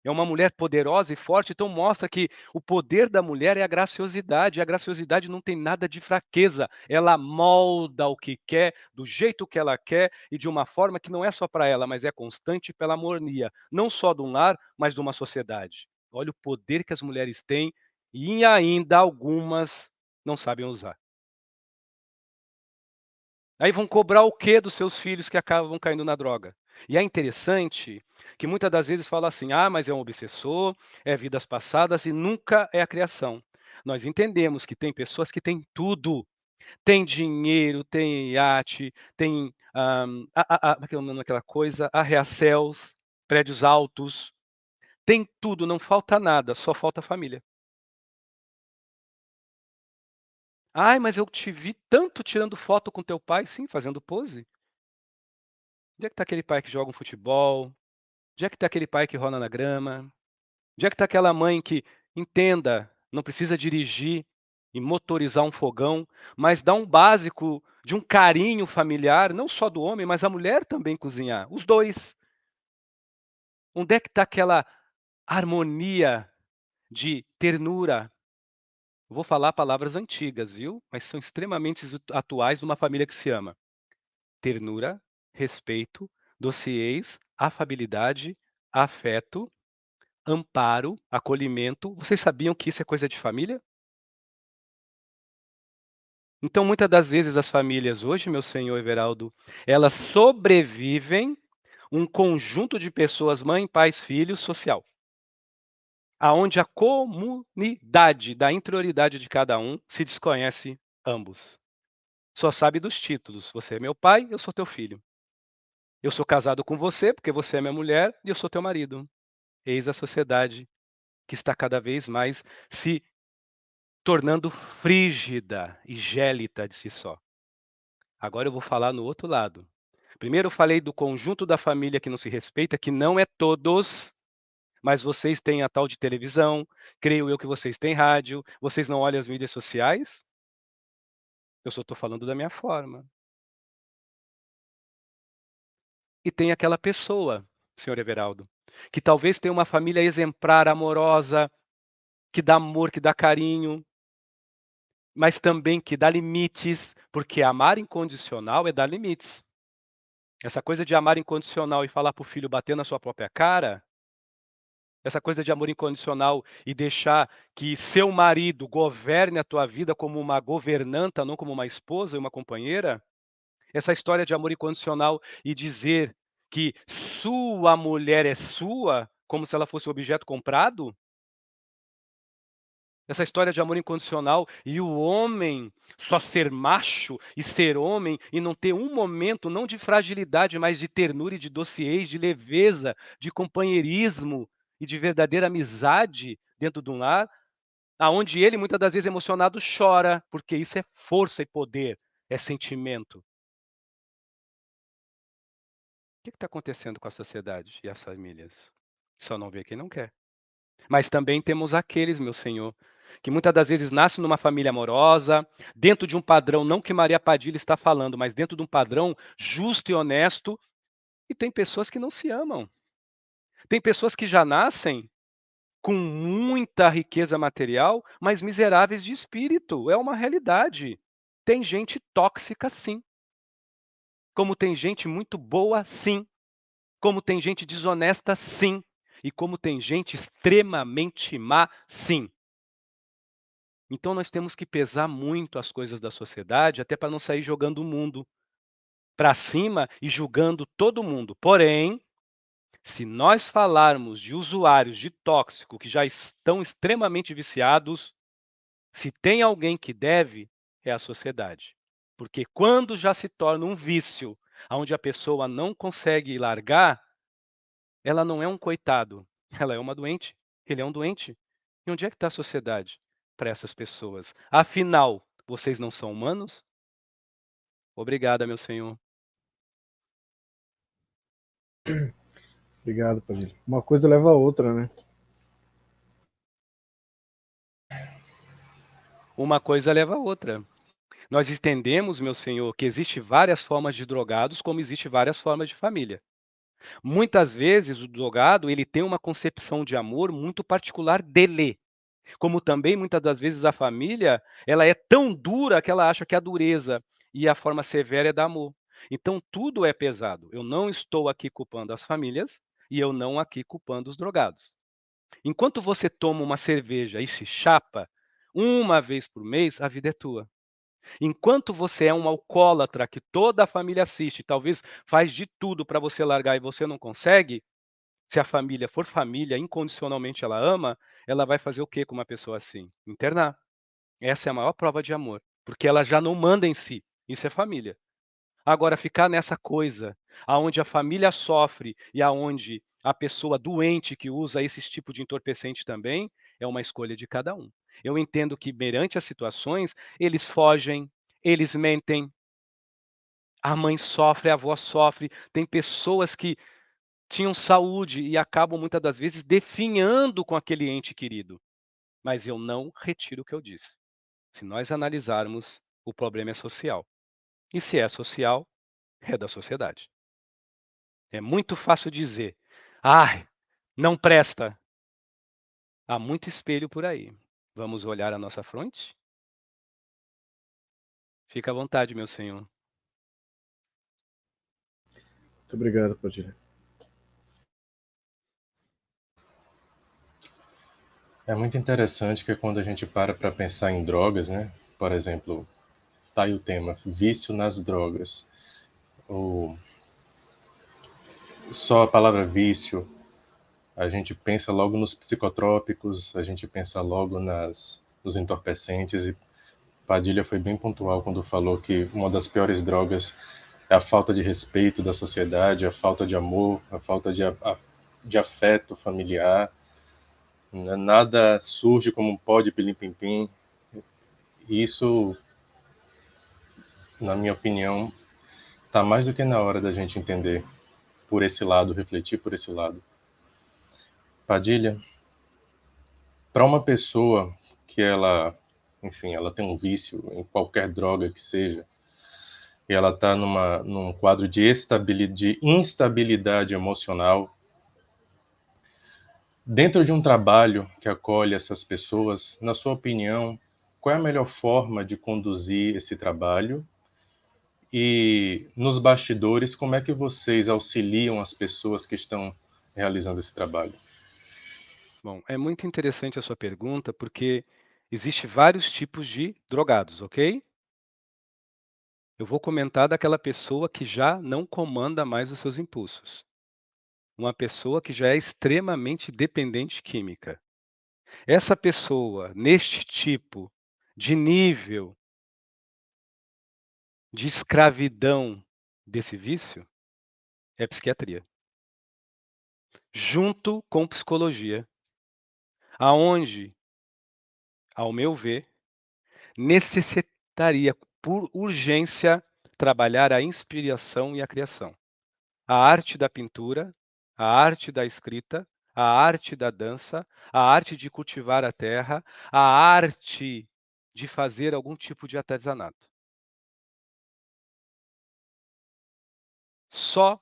É uma mulher poderosa e forte, então mostra que o poder da mulher é a graciosidade, e a graciosidade não tem nada de fraqueza, ela molda o que quer, do jeito que ela quer e de uma forma que não é só para ela, mas é constante pela harmonia, não só de um lar, mas de uma sociedade. Olha o poder que as mulheres têm e ainda algumas não sabem usar. Aí vão cobrar o quê dos seus filhos que acabam caindo na droga? E é interessante que muitas das vezes fala assim: "Ah, mas é um obsessor, é vidas passadas e nunca é a criação". Nós entendemos que tem pessoas que têm tudo, tem dinheiro, tem iate, tem, como é que é o nome daquela coisa? Arranha-céus, prédios altos, tem tudo, não falta nada, só falta família. Ai, mas eu te vi tanto tirando foto com teu pai, sim, fazendo pose. Onde é que está aquele pai que joga um futebol? Onde é que está aquele pai que rola na grama? Onde é que está aquela mãe que, entenda, não precisa dirigir e motorizar um fogão, mas dá um básico de um carinho familiar, não só do homem, mas a mulher também cozinhar, os dois. Onde é que está aquela harmonia de ternura? Eu vou falar palavras antigas, viu? Mas são extremamente atuais numa família que se ama. Ternura, respeito, dociez, afabilidade, afeto, amparo, acolhimento. Vocês sabiam que isso é coisa de família? Então, muitas das vezes as famílias hoje, meu senhor Everaldo, elas sobrevivem um conjunto de pessoas, mãe, pais, filhos, social, aonde a comunidade da interioridade de cada um se desconhece ambos. Só sabe dos títulos. Você é meu pai, eu sou teu filho. Eu sou casado com você porque você é minha mulher e eu sou teu marido. Eis a sociedade que está cada vez mais se tornando frígida e gélida de si só. Agora eu vou falar no outro lado. Primeiro eu falei do conjunto da família que não se respeita, que não é todos, mas vocês têm a tal de televisão, creio eu que vocês têm rádio, vocês não olham as mídias sociais? Eu só estou falando da minha forma. E tem aquela pessoa, senhor Everaldo, que talvez tenha uma família exemplar, amorosa, que dá amor, que dá carinho, mas também que dá limites, porque amar incondicional é dar limites. Essa coisa de amar incondicional e falar para o filho bater na sua própria cara, essa coisa de amor incondicional e deixar que seu marido governe a tua vida como uma governanta, não como uma esposa e uma companheira, essa história de amor incondicional e dizer que sua mulher é sua, como se ela fosse um objeto comprado, essa história de amor incondicional e o homem só ser macho e ser homem e não ter um momento não de fragilidade, mas de ternura e de dociez, de leveza, de companheirismo e de verdadeira amizade dentro de um lar, aonde ele muitas das vezes emocionado chora, porque isso é força e poder, é sentimento. O que está acontecendo com a sociedade e as famílias? Só não vê quem não quer. Mas também temos aqueles, meu Senhor, que muitas das vezes nascem numa família amorosa, dentro de um padrão, não que Maria Padilha está falando, mas dentro de um padrão justo e honesto, e tem pessoas que não se amam. Tem pessoas que já nascem com muita riqueza material, mas miseráveis de espírito. É uma realidade. Tem gente tóxica, sim. Como tem gente muito boa, sim. Como tem gente desonesta, sim. E como tem gente extremamente má, sim. Então nós temos que pesar muito as coisas da sociedade, até para não sair jogando o mundo para cima e julgando todo mundo. Porém, se nós falarmos de usuários de tóxico que já estão extremamente viciados, se tem alguém que deve, é a sociedade. Porque quando já se torna um vício, onde a pessoa não consegue largar, ela não é um coitado, ela é uma doente, ele é um doente. E onde é que está a sociedade para essas pessoas? Afinal, vocês não são humanos? Obrigada, meu senhor. Obrigado, Padilha. Uma coisa leva a outra, né? Uma coisa leva a outra. Nós entendemos, meu senhor, que existe várias formas de drogados, como existe várias formas de família. Muitas vezes o drogado, ele tem uma concepção de amor muito particular dele. Como também muitas das vezes a família, ela é tão dura que ela acha que a dureza e a forma severa é da amor. Então tudo é pesado. Eu não estou aqui culpando as famílias e eu não aqui culpando os drogados. Enquanto você toma uma cerveja e se chapa uma vez por mês, a vida é tua. Enquanto você é um alcoólatra que toda a família assiste, talvez faz de tudo para você largar e você não consegue, se a família for família, incondicionalmente ela ama, ela vai fazer o quê com uma pessoa assim? Internar. Essa é a maior prova de amor, porque ela já não manda em si. Isso é família. Agora, ficar nessa coisa, aonde a família sofre e aonde a pessoa doente que usa esse tipo de entorpecente também, é uma escolha de cada um. Eu entendo que, perante as situações, eles fogem, eles mentem, a mãe sofre, a avó sofre, tem pessoas que tinham saúde e acabam, muitas das vezes, definhando com aquele ente querido. Mas eu não retiro o que eu disse. Se nós analisarmos, o problema é social. E se é social, é da sociedade. É muito fácil dizer, ai, não presta. Há muito espelho por aí. Vamos olhar a nossa fronte? Fica à vontade, meu senhor. Muito obrigado, Padilha. É muito interessante que quando a gente para pensar em drogas, né? Por exemplo, tá aí o tema, vício nas drogas. Ou só a palavra vício, a gente pensa logo nos psicotrópicos, a gente pensa logo nos entorpecentes, e Padilha foi bem pontual quando falou que uma das piores drogas é a falta de respeito da sociedade, a falta de amor, a falta de afeto familiar. Nada surge como um pó de pilim-pim-pim. Isso, na minha opinião, está mais do que na hora da gente entender por esse lado, refletir por esse lado. Padilha, para uma pessoa que enfim, ela tem um vício em qualquer droga que seja, e ela está num quadro de instabilidade emocional, dentro de um trabalho que acolhe essas pessoas, na sua opinião, qual é a melhor forma de conduzir esse trabalho? E nos bastidores, como é que vocês auxiliam as pessoas que estão realizando esse trabalho? Bom, é muito interessante a sua pergunta, porque existe vários tipos de drogados, ok? Eu vou comentar daquela pessoa que já não comanda mais os seus impulsos. Uma pessoa que já é extremamente dependente química. Essa pessoa, neste tipo de nível de escravidão desse vício, é psiquiatria. Junto com psicologia, aonde, ao meu ver, necessitaria, por urgência, trabalhar a inspiração e a criação. A arte da pintura, a arte da escrita, a arte da dança, a arte de cultivar a terra, a arte de fazer algum tipo de artesanato. Só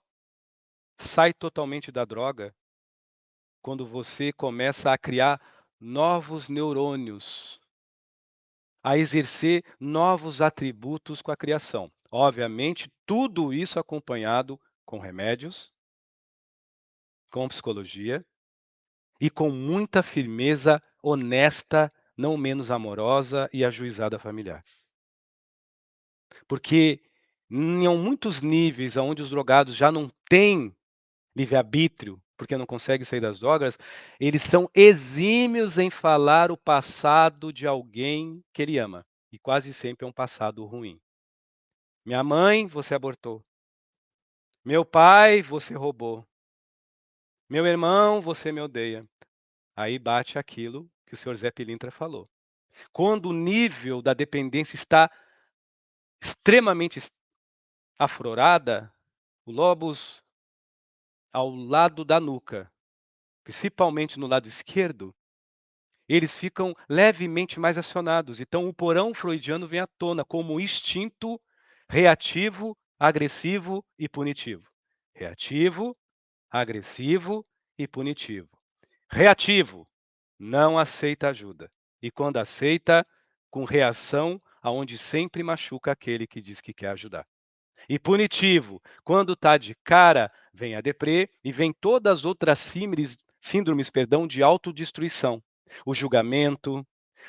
sai totalmente da droga quando você começa a criar novos neurônios, a exercer novos atributos com a criação. Obviamente, tudo isso acompanhado com remédios, com psicologia e com muita firmeza honesta, não menos amorosa e ajuizada familiar. Porque em muitos níveis onde os drogados já não têm livre-arbítrio, porque não conseguem sair das drogas, eles são exímios em falar o passado de alguém que ele ama. E quase sempre é um passado ruim. Minha mãe, você abortou. Meu pai, você roubou. Meu irmão, você me odeia. Aí bate aquilo que o senhor Zé Pilintra falou. Quando o nível da dependência está extremamente aflorada, o lóbus ao lado da nuca, principalmente no lado esquerdo, eles ficam levemente mais acionados. Então, o porão freudiano vem à tona como instinto reativo, agressivo e punitivo. Reativo, agressivo e punitivo. Reativo, não aceita ajuda. E quando aceita, com reação, aonde sempre machuca aquele que diz que quer ajudar. E punitivo, quando está de cara, vem a deprê e vem todas as outras síndromes de autodestruição. O julgamento,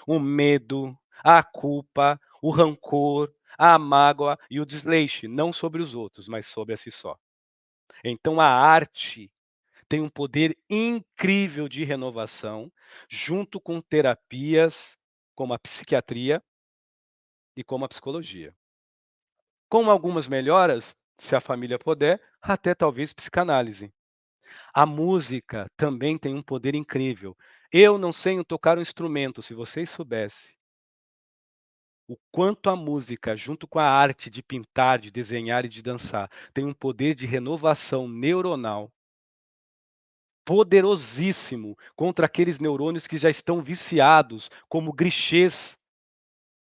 o medo, a culpa, o rancor, a mágoa e o desleixo, não sobre os outros, mas sobre a si só. Então a arte tem um poder incrível de renovação, junto com terapias como a psiquiatria e como a psicologia. Com algumas melhoras, se a família puder, até talvez psicanálise. A música também tem um poder incrível. Eu não sei tocar um instrumento, se vocês soubessem o quanto a música, junto com a arte de pintar, de desenhar e de dançar, tem um poder de renovação neuronal poderosíssimo contra aqueles neurônios que já estão viciados, como grichês,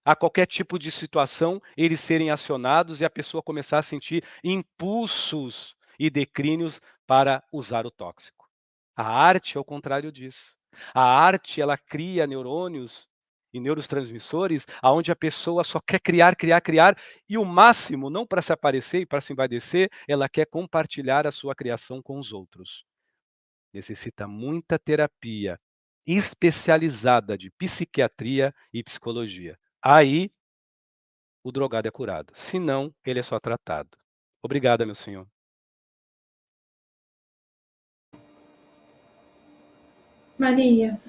a qualquer tipo de situação, eles serem acionados e a pessoa começar a sentir impulsos e declínios para usar o tóxico. A arte é o contrário disso. A arte, ela cria neurônios e neurotransmissores aonde a pessoa só quer criar, criar, criar e o máximo, não para se aparecer e para se envaidecer, ela quer compartilhar a sua criação com os outros. Necessita muita terapia especializada de psiquiatria e psicologia. Aí o drogado é curado. Se não, ele é só tratado. Obrigada, meu senhor. Maria,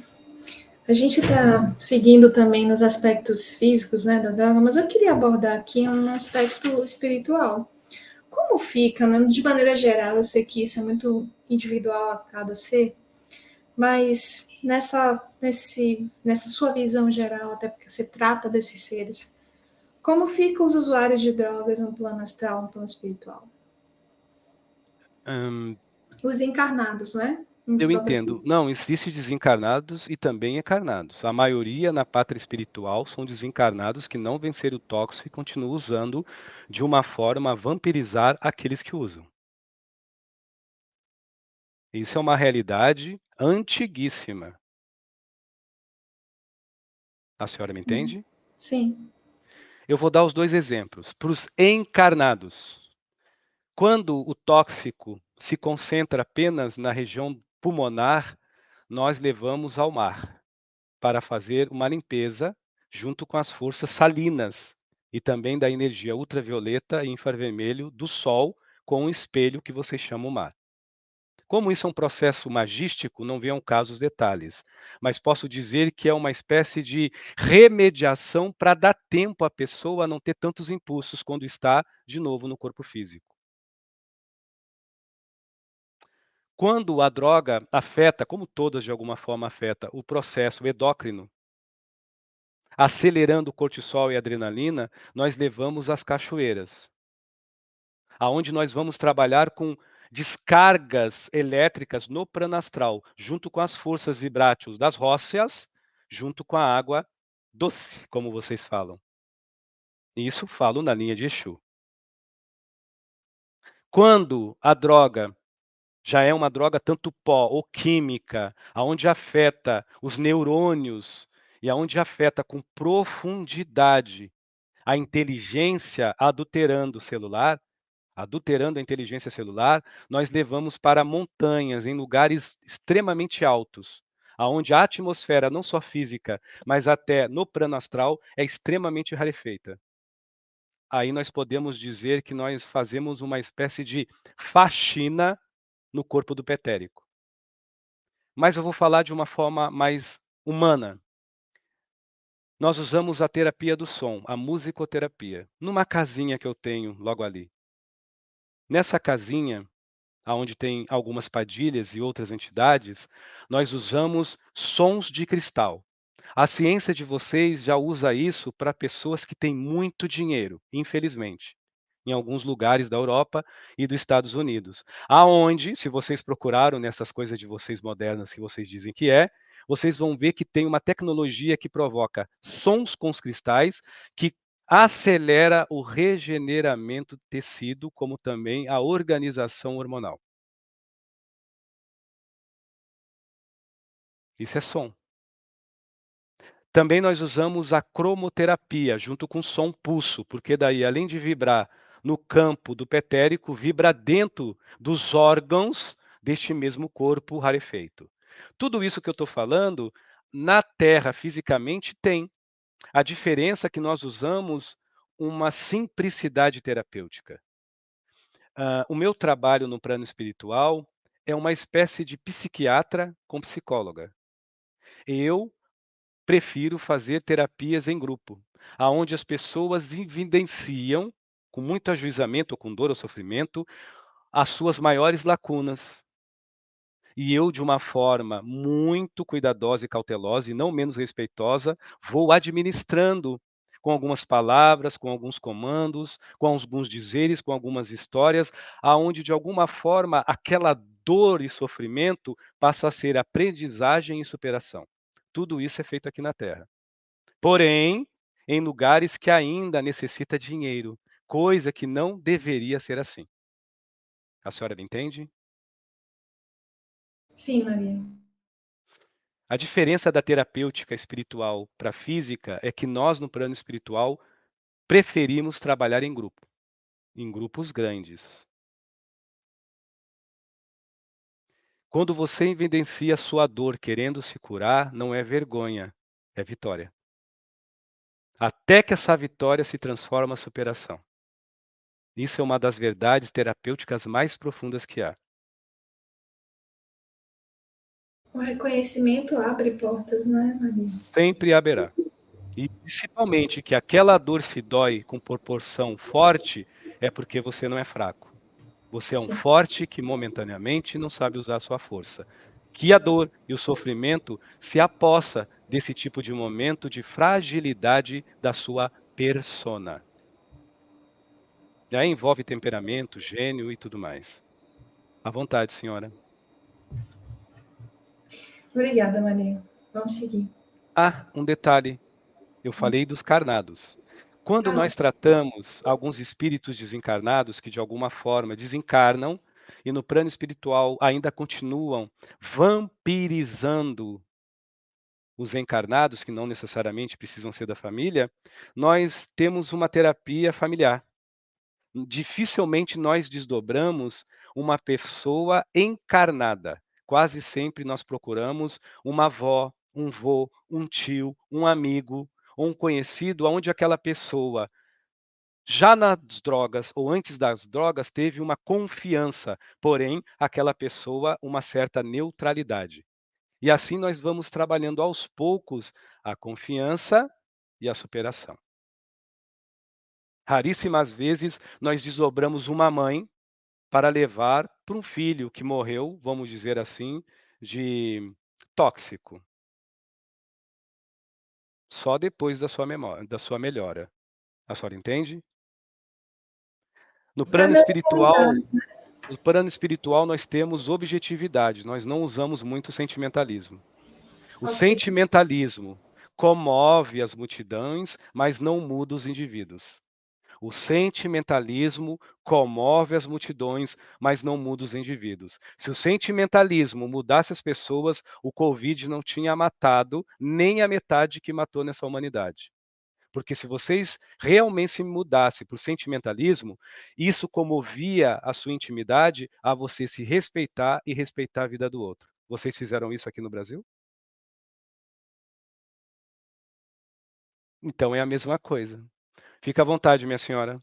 a gente está seguindo também nos aspectos físicos, né, da droga, mas eu queria abordar aqui um aspecto espiritual. Como fica, né, de maneira geral, eu sei que isso é muito individual a cada ser, mas nessa sua visão geral, até porque você trata desses seres, como ficam os usuários de drogas no plano astral, no plano espiritual? Os encarnados, né? Eu entendo. Não, existe desencarnados e também encarnados. A maioria na pátria espiritual são desencarnados que não venceram o tóxico e continuam usando de uma forma a vampirizar aqueles que usam. Isso é uma realidade antiguíssima. A senhora me entende? Sim. Eu vou dar os dois exemplos. Para os encarnados, quando o tóxico se concentra apenas na região pulmonar, nós levamos ao mar para fazer uma limpeza junto com as forças salinas e também da energia ultravioleta e infravermelho do Sol com um espelho que vocês chamam mar. Como isso é um processo magístico, não venham caso os detalhes, mas posso dizer que é uma espécie de remediação para dar tempo à pessoa a não ter tantos impulsos quando está de novo no corpo físico. Quando a droga afeta, como todas de alguma forma afeta, o processo endócrino, acelerando o cortisol e a adrenalina, nós levamos às cachoeiras, aonde nós vamos trabalhar com descargas elétricas no plano astral, junto com as forças vibráteis das rósseas, junto com a água doce, como vocês falam. Isso falo na linha de Exu. Quando a droga já é uma droga tanto pó ou química, aonde afeta os neurônios e aonde afeta com profundidade a inteligência adulterando a inteligência celular, nós levamos para montanhas, em lugares extremamente altos, aonde a atmosfera, não só física, mas até no plano astral, é extremamente rarefeita. Aí nós podemos dizer que nós fazemos uma espécie de faxina no corpo do pretérico. Mas eu vou falar de uma forma mais humana. Nós usamos a terapia do som, a musicoterapia, numa casinha que eu tenho logo ali. Nessa casinha, aonde tem algumas padilhas e outras entidades, nós usamos sons de cristal. A ciência de vocês já usa isso para pessoas que têm muito dinheiro, infelizmente, em alguns lugares da Europa e dos Estados Unidos. Aonde, se vocês procuraram nessas coisas de vocês modernas que vocês dizem que é, vocês vão ver que tem uma tecnologia que provoca sons com os cristais que acelera o regeneramento do tecido, como também a organização hormonal. Isso é som. Também nós usamos a cromoterapia junto com som pulso, porque daí, além de vibrar no campo do pretérico, vibra dentro dos órgãos deste mesmo corpo rarefeito. Tudo isso que eu estou falando, na Terra, fisicamente, tem. A diferença é que nós usamos uma simplicidade terapêutica. O meu trabalho no plano espiritual é uma espécie de psiquiatra com psicóloga. Eu prefiro fazer terapias em grupo, aonde as pessoas evidenciam, com muito ajuizamento ou com dor ou sofrimento, as suas maiores lacunas. E eu, de uma forma muito cuidadosa e cautelosa, e não menos respeitosa, vou administrando com algumas palavras, com alguns comandos, com alguns dizeres, com algumas histórias, aonde de alguma forma aquela dor e sofrimento passa a ser aprendizagem e superação. Tudo isso é feito aqui na Terra. Porém, em lugares que ainda necessita dinheiro, coisa que não deveria ser assim. A senhora me entende? Sim, Maria. A diferença da terapêutica espiritual para a física é que nós, no plano espiritual, preferimos trabalhar em grupo, em grupos grandes. Quando você evidencia sua dor querendo se curar, não é vergonha, é vitória. Até que essa vitória se transforma em superação. Isso é uma das verdades terapêuticas mais profundas que há. O reconhecimento abre portas, né, Maria? Sempre haverá. E principalmente que aquela dor se dói com proporção forte, é porque você não é fraco. Você é um Sim. forte que momentaneamente não sabe usar a sua força. Que a dor e o sofrimento se apossa desse tipo de momento de fragilidade da sua persona. E aí envolve temperamento, gênio e tudo mais. À vontade, senhora. Obrigada, Maria. Vamos seguir. Ah, um detalhe. Eu falei dos carnados. Quando Ah, nós tratamos alguns espíritos desencarnados que de alguma forma desencarnam e no plano espiritual ainda continuam vampirizando os encarnados, que não necessariamente precisam ser da família, nós temos uma terapia familiar. Dificilmente nós desdobramos uma pessoa encarnada. Quase sempre nós procuramos uma avó, um vô, um tio, um amigo ou um conhecido, onde aquela pessoa, já nas drogas ou antes das drogas, teve uma confiança, porém, aquela pessoa uma certa neutralidade. E assim nós vamos trabalhando aos poucos a confiança e a superação. Raríssimas vezes nós desdobramos uma mãe para levar para um filho que morreu, vamos dizer assim, de tóxico, só depois da sua memória, da sua melhora. A senhora entende? No da plano mesma espiritual, qualidade. no plano espiritual nós temos objetividade, nós não usamos muito sentimentalismo. O Ok. sentimentalismo comove as multidões, mas não muda os indivíduos. O sentimentalismo comove as multidões, mas não muda os indivíduos. Se o sentimentalismo mudasse as pessoas, o Covid não tinha matado nem a metade que matou nessa humanidade. Porque se vocês realmente se mudassem por sentimentalismo, isso comovia a sua intimidade a você se respeitar e respeitar a vida do outro. Vocês fizeram isso aqui no Brasil? Então é a mesma coisa. Fica à vontade, minha senhora.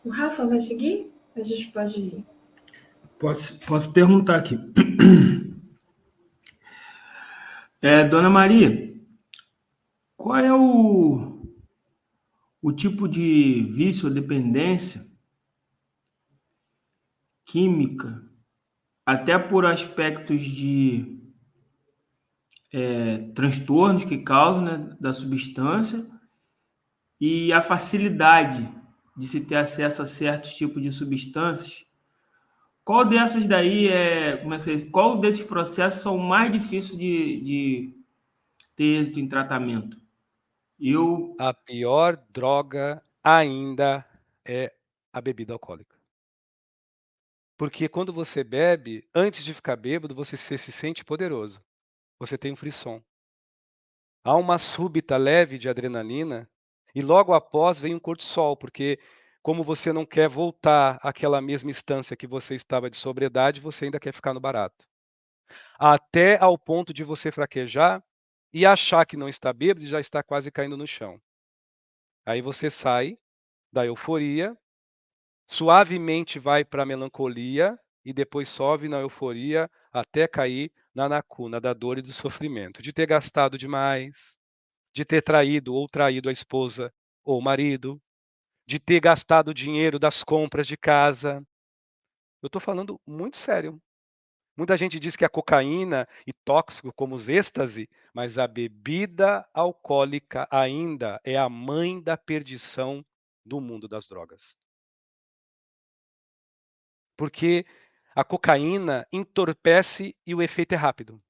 O Rafa vai seguir? A gente pode ir. Posso perguntar aqui. Dona Maria, qual é o tipo de vício ou dependência química, até por aspectos de transtornos que causam, né, da substância e a facilidade de se ter acesso a certos tipos de substâncias? Qual dessas daí qual desses processos são mais difíceis de ter êxito em tratamento? Eu, A pior droga ainda é a bebida alcoólica. Porque quando você bebe, antes de ficar bêbado, você se sente poderoso. Você tem um frisson. Há uma súbita leve de adrenalina e logo após vem um cortisol, porque como você não quer voltar àquela mesma instância que você estava de sobriedade, você ainda quer ficar no barato. Até ao ponto de você fraquejar e achar que não está bêbado e já está quase caindo no chão. Aí você sai da euforia, suavemente vai para a melancolia e depois sobe na euforia até cair na nacuna da dor e do sofrimento, de ter gastado demais, de ter traído ou traído a esposa ou o marido, de ter gastado o dinheiro das compras de casa, Eu estou falando muito sério. Muita gente diz que a cocaína e tóxico como os êxtase, mas a bebida alcoólica ainda é a mãe da perdição do mundo das drogas. Porque a cocaína entorpece e o efeito é rápido.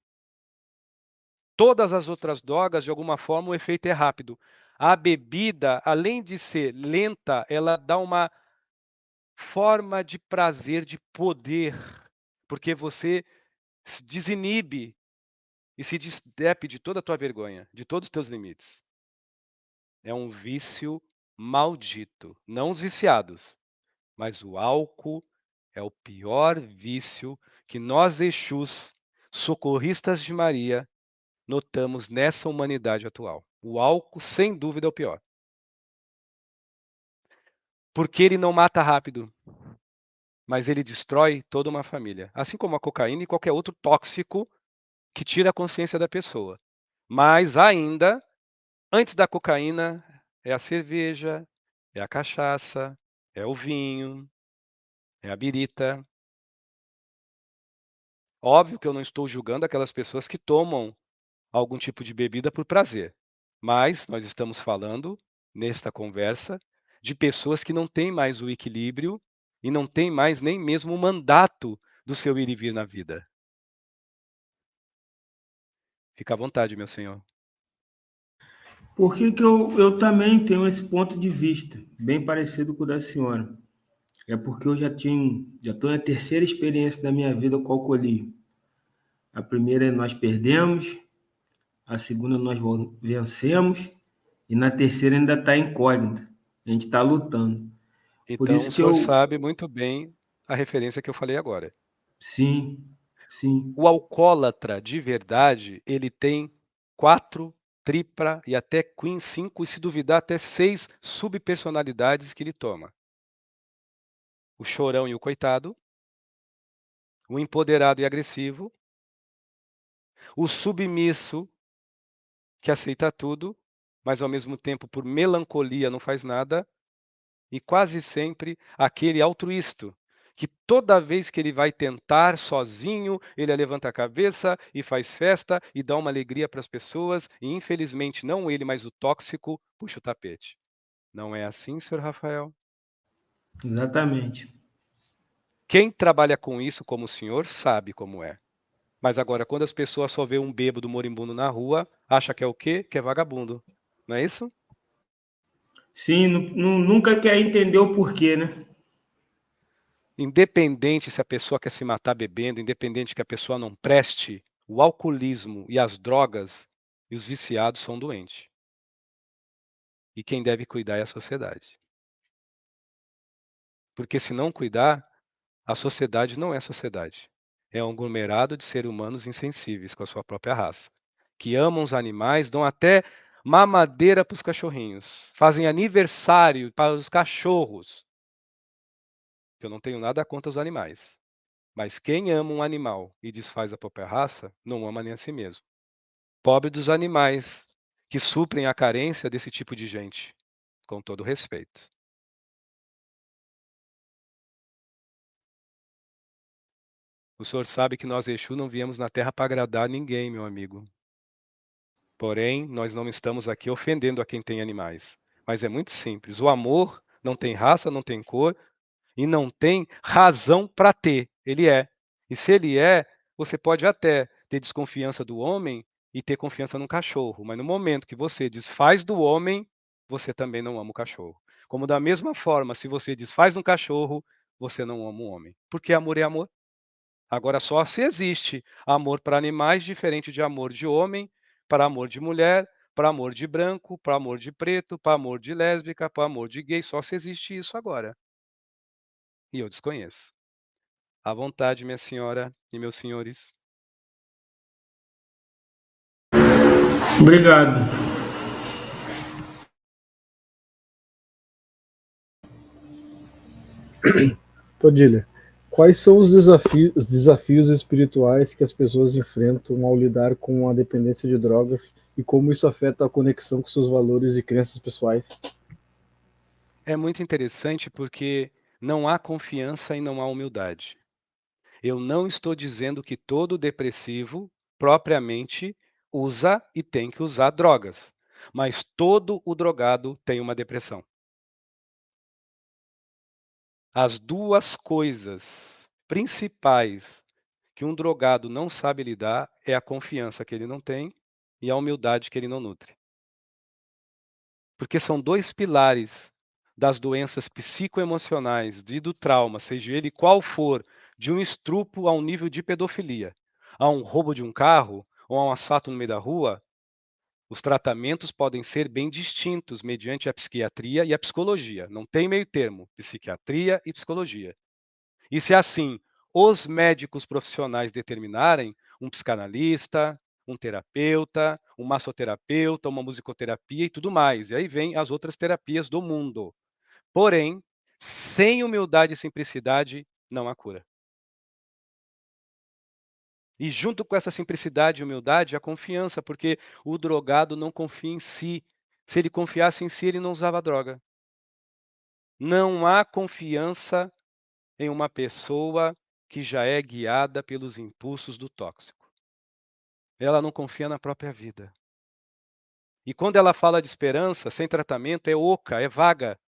Todas as outras drogas, de alguma forma, o efeito é rápido. A bebida, além de ser lenta, ela dá uma forma de prazer, de poder, porque você se desinibe e se desdepe de toda a tua vergonha, de todos os teus limites. É um vício maldito. Não os viciados, mas o álcool é o pior vício que nós, Exus, socorristas de Maria, notamos nessa humanidade atual. O álcool, sem dúvida, é o pior. Porque ele não mata rápido, mas ele destrói toda uma família. Assim como a cocaína e qualquer outro tóxico que tira a consciência da pessoa. Mas ainda, antes da cocaína, é a cerveja, é a cachaça, é o vinho, é a birita. Óbvio que eu não estou julgando aquelas pessoas que tomam algum tipo de bebida por prazer. Mas nós estamos falando, nesta conversa, de pessoas que não têm mais o equilíbrio e não têm mais nem mesmo o mandato do seu ir e vir na vida. Fica à vontade, meu senhor. Por que que eu também tenho esse ponto de vista, bem parecido com o da senhora? É porque eu já estou na terceira experiência da minha vida com o alcoolismo. A primeira nós perdemos, a segunda nós vencemos, e na terceira ainda está incógnita. A gente está lutando. Por Então, o isso que senhor sabe muito bem a referência que eu falei agora. Sim, sim. O alcoólatra de verdade, ele tem 4, tripla e até queen 5, e se duvidar até 6 subpersonalidades que ele toma. O chorão e o coitado, o empoderado e agressivo, o submisso que aceita tudo, mas ao mesmo tempo por melancolia não faz nada, e quase sempre aquele altruísta, que toda vez que ele vai tentar sozinho, ele levanta a cabeça e faz festa e dá uma alegria para as pessoas, e infelizmente não ele, mas o tóxico, puxa o tapete. Não é assim, senhor Rafael? Exatamente. Quem trabalha com isso como o senhor sabe como é. Mas agora, quando as pessoas só vê um bêbado moribundo na rua, acha que é o quê? Que é vagabundo. Não é isso? Sim, nunca quer entender o porquê, né? Independente se a pessoa quer se matar bebendo, independente que a pessoa não preste, o alcoolismo e as drogas e os viciados são doentes. E quem deve cuidar é a sociedade. Porque se não cuidar, a sociedade não é sociedade. É um aglomerado de seres humanos insensíveis com a sua própria raça, que amam os animais, dão até mamadeira para os cachorrinhos, fazem aniversário para os cachorros. Que eu não tenho nada contra os animais. Mas quem ama um animal e desfaz a própria raça, não ama nem a si mesmo. Pobre dos animais que suprem a carência desse tipo de gente, com todo respeito. O senhor sabe que nós, Exu, não viemos na Terra para agradar ninguém, meu amigo. Porém, nós não estamos aqui ofendendo a quem tem animais. Mas é muito simples. O amor não tem raça, não tem cor e não tem razão para ter. Ele é. E se ele é, você pode até ter desconfiança do homem e ter confiança no cachorro. Mas no momento que você desfaz do homem, você também não ama o cachorro. Como da mesma forma, se você desfaz um cachorro, você não ama o homem. Porque amor é amor. Agora, só se existe amor para animais diferente de amor de homem, para amor de mulher, para amor de branco, para amor de preto, para amor de lésbica, para amor de gay. Só se existe isso agora. E eu desconheço. À vontade, minha senhora e meus senhores. Obrigado. Padilha, quais são os desafios espirituais que as pessoas enfrentam ao lidar com a dependência de drogas e como isso afeta a conexão com seus valores e crenças pessoais? É muito interessante porque não há confiança e não há humildade. Eu não estou dizendo que todo depressivo, propriamente, usa e tem que usar drogas. Mas todo o drogado tem uma depressão. As duas coisas principais que um drogado não sabe lidar é a confiança que ele não tem e a humildade que ele não nutre. Porque são dois pilares das doenças psicoemocionais e do trauma, seja ele qual for, de um estupro a um nível de pedofilia, a um roubo de um carro ou a um assalto no meio da rua. Os tratamentos podem ser bem distintos mediante a psiquiatria e a psicologia. Não tem meio termo, psiquiatria e psicologia. E se assim os médicos profissionais determinarem, um psicanalista, um terapeuta, um massoterapeuta, uma musicoterapia e tudo mais. E aí vem as outras terapias do mundo. Porém, sem humildade e simplicidade, não há cura. E junto com essa simplicidade e humildade, a confiança, porque o drogado não confia em si. Se ele confiasse em si, ele não usava droga. Não há confiança em uma pessoa que já é guiada pelos impulsos do tóxico. Ela não confia na própria vida. E quando ela fala de esperança, sem tratamento, é oca, é vaga.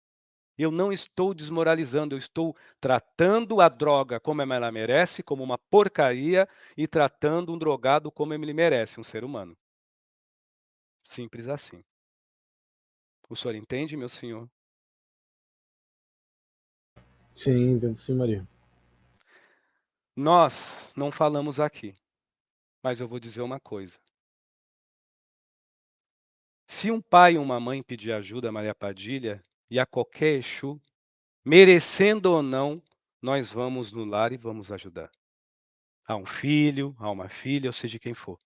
Eu não estou desmoralizando, eu estou tratando a droga como ela merece, como uma porcaria, e tratando um drogado como ele merece, um ser humano. Simples assim. O senhor entende, meu senhor? Sim, entendo sim, Maria. Nós não falamos aqui, mas eu vou dizer uma coisa. Se um pai ou uma mãe pedir ajuda a Maria Padilha e a qualquer Exu, merecendo ou não, nós vamos no lar e vamos ajudar. A um filho, a uma filha, ou seja quem for.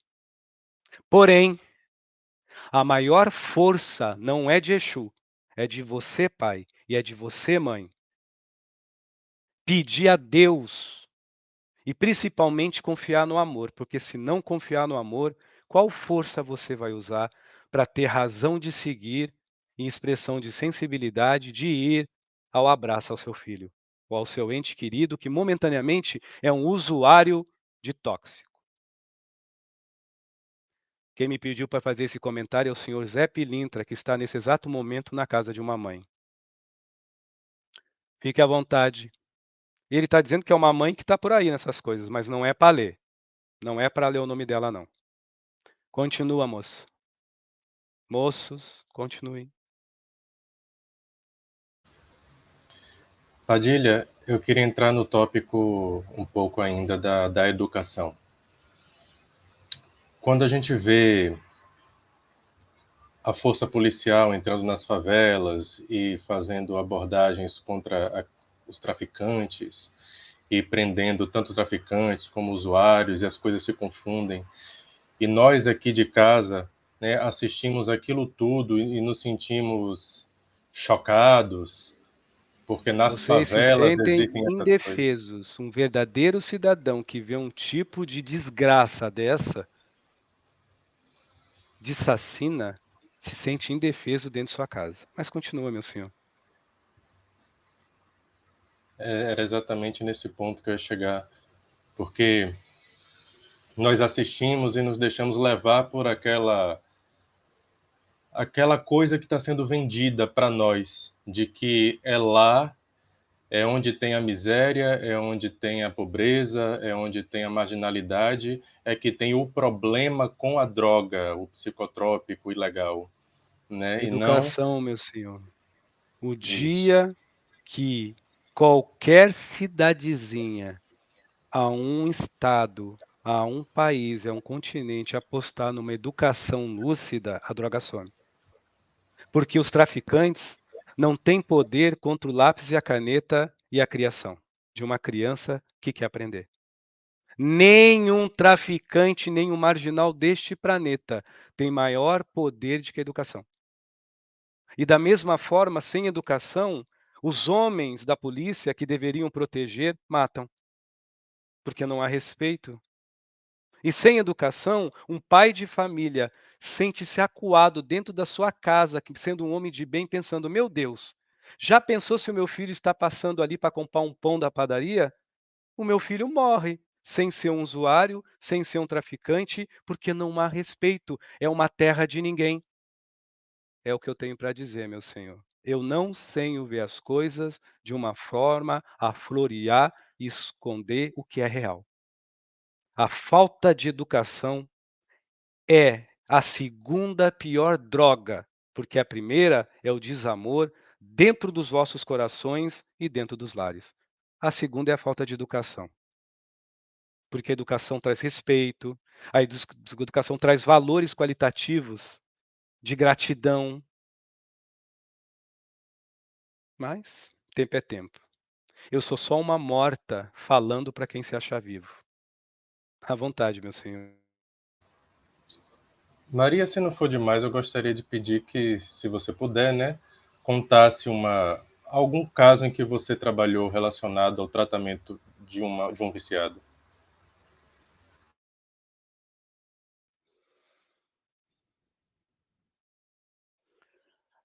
Porém, a maior força não é de Exu, é de você, pai, e é de você, mãe. Pedir a Deus e principalmente confiar no amor, porque se não confiar no amor, qual força você vai usar para ter razão de seguir em expressão de sensibilidade, de ir ao abraço ao seu filho ou ao seu ente querido que momentaneamente é um usuário de tóxico? Quem me pediu para fazer esse comentário é o senhor Zé Pilintra, que está nesse exato momento na casa de uma mãe. Fique à vontade. Ele está dizendo que é uma mãe que está por aí nessas coisas, mas não é para ler. Não é para ler o nome dela, não. Continua, moça. Moços, continuem. Padilha, eu queria entrar no tópico um pouco ainda da educação. Quando a gente vê a força policial entrando nas favelas e fazendo abordagens contra os traficantes e prendendo tanto traficantes como usuários, e as coisas se confundem, e nós aqui de casa, né, assistimos aquilo tudo e nos sentimos chocados, porque nas Vocês se favelas sentem existem essas coisas. indefesos. Um verdadeiro cidadão que vê um tipo de desgraça dessa, de assassina, se sente indefeso dentro de sua casa. Mas continua, meu senhor. Era exatamente nesse ponto que eu ia chegar, porque nós assistimos e nos deixamos levar por aquela coisa que está sendo vendida para nós, de que é lá, é onde tem a miséria, é onde tem a pobreza, é onde tem a marginalidade, é que tem o problema com a droga, o psicotrópico ilegal, né? E não Educação, meu senhor. O isso. dia que qualquer cidadezinha, a um estado, a um país, a um continente apostar numa educação lúcida, a droga some. Porque os traficantes não têm poder contra o lápis e a caneta e a criação de uma criança que quer aprender. Nenhum traficante, nenhum marginal deste planeta tem maior poder do que a educação. E da mesma forma, sem educação, os homens da polícia que deveriam proteger matam, porque não há respeito. E sem educação, um pai de família sente-se acuado dentro da sua casa, sendo um homem de bem, pensando: meu Deus, já pensou se o meu filho está passando ali para comprar um pão da padaria? o meu filho morre, sem ser um usuário, sem ser um traficante, porque não há respeito. É uma terra de ninguém. É o que eu tenho para dizer, meu Senhor. Eu não sei ver as coisas de uma forma a florear e esconder o que é real. A falta de educação é a segunda pior droga, porque a primeira é o desamor dentro dos vossos corações e dentro dos lares. A segunda é a falta de educação, porque a educação traz respeito, a educação traz valores qualitativos de gratidão, mas tempo é tempo. Eu sou só uma morta falando para quem se acha vivo. À vontade, meu Senhor. Maria, se não for demais, eu gostaria de pedir que, se você puder, né, contasse algum caso em que você trabalhou relacionado ao tratamento de um viciado.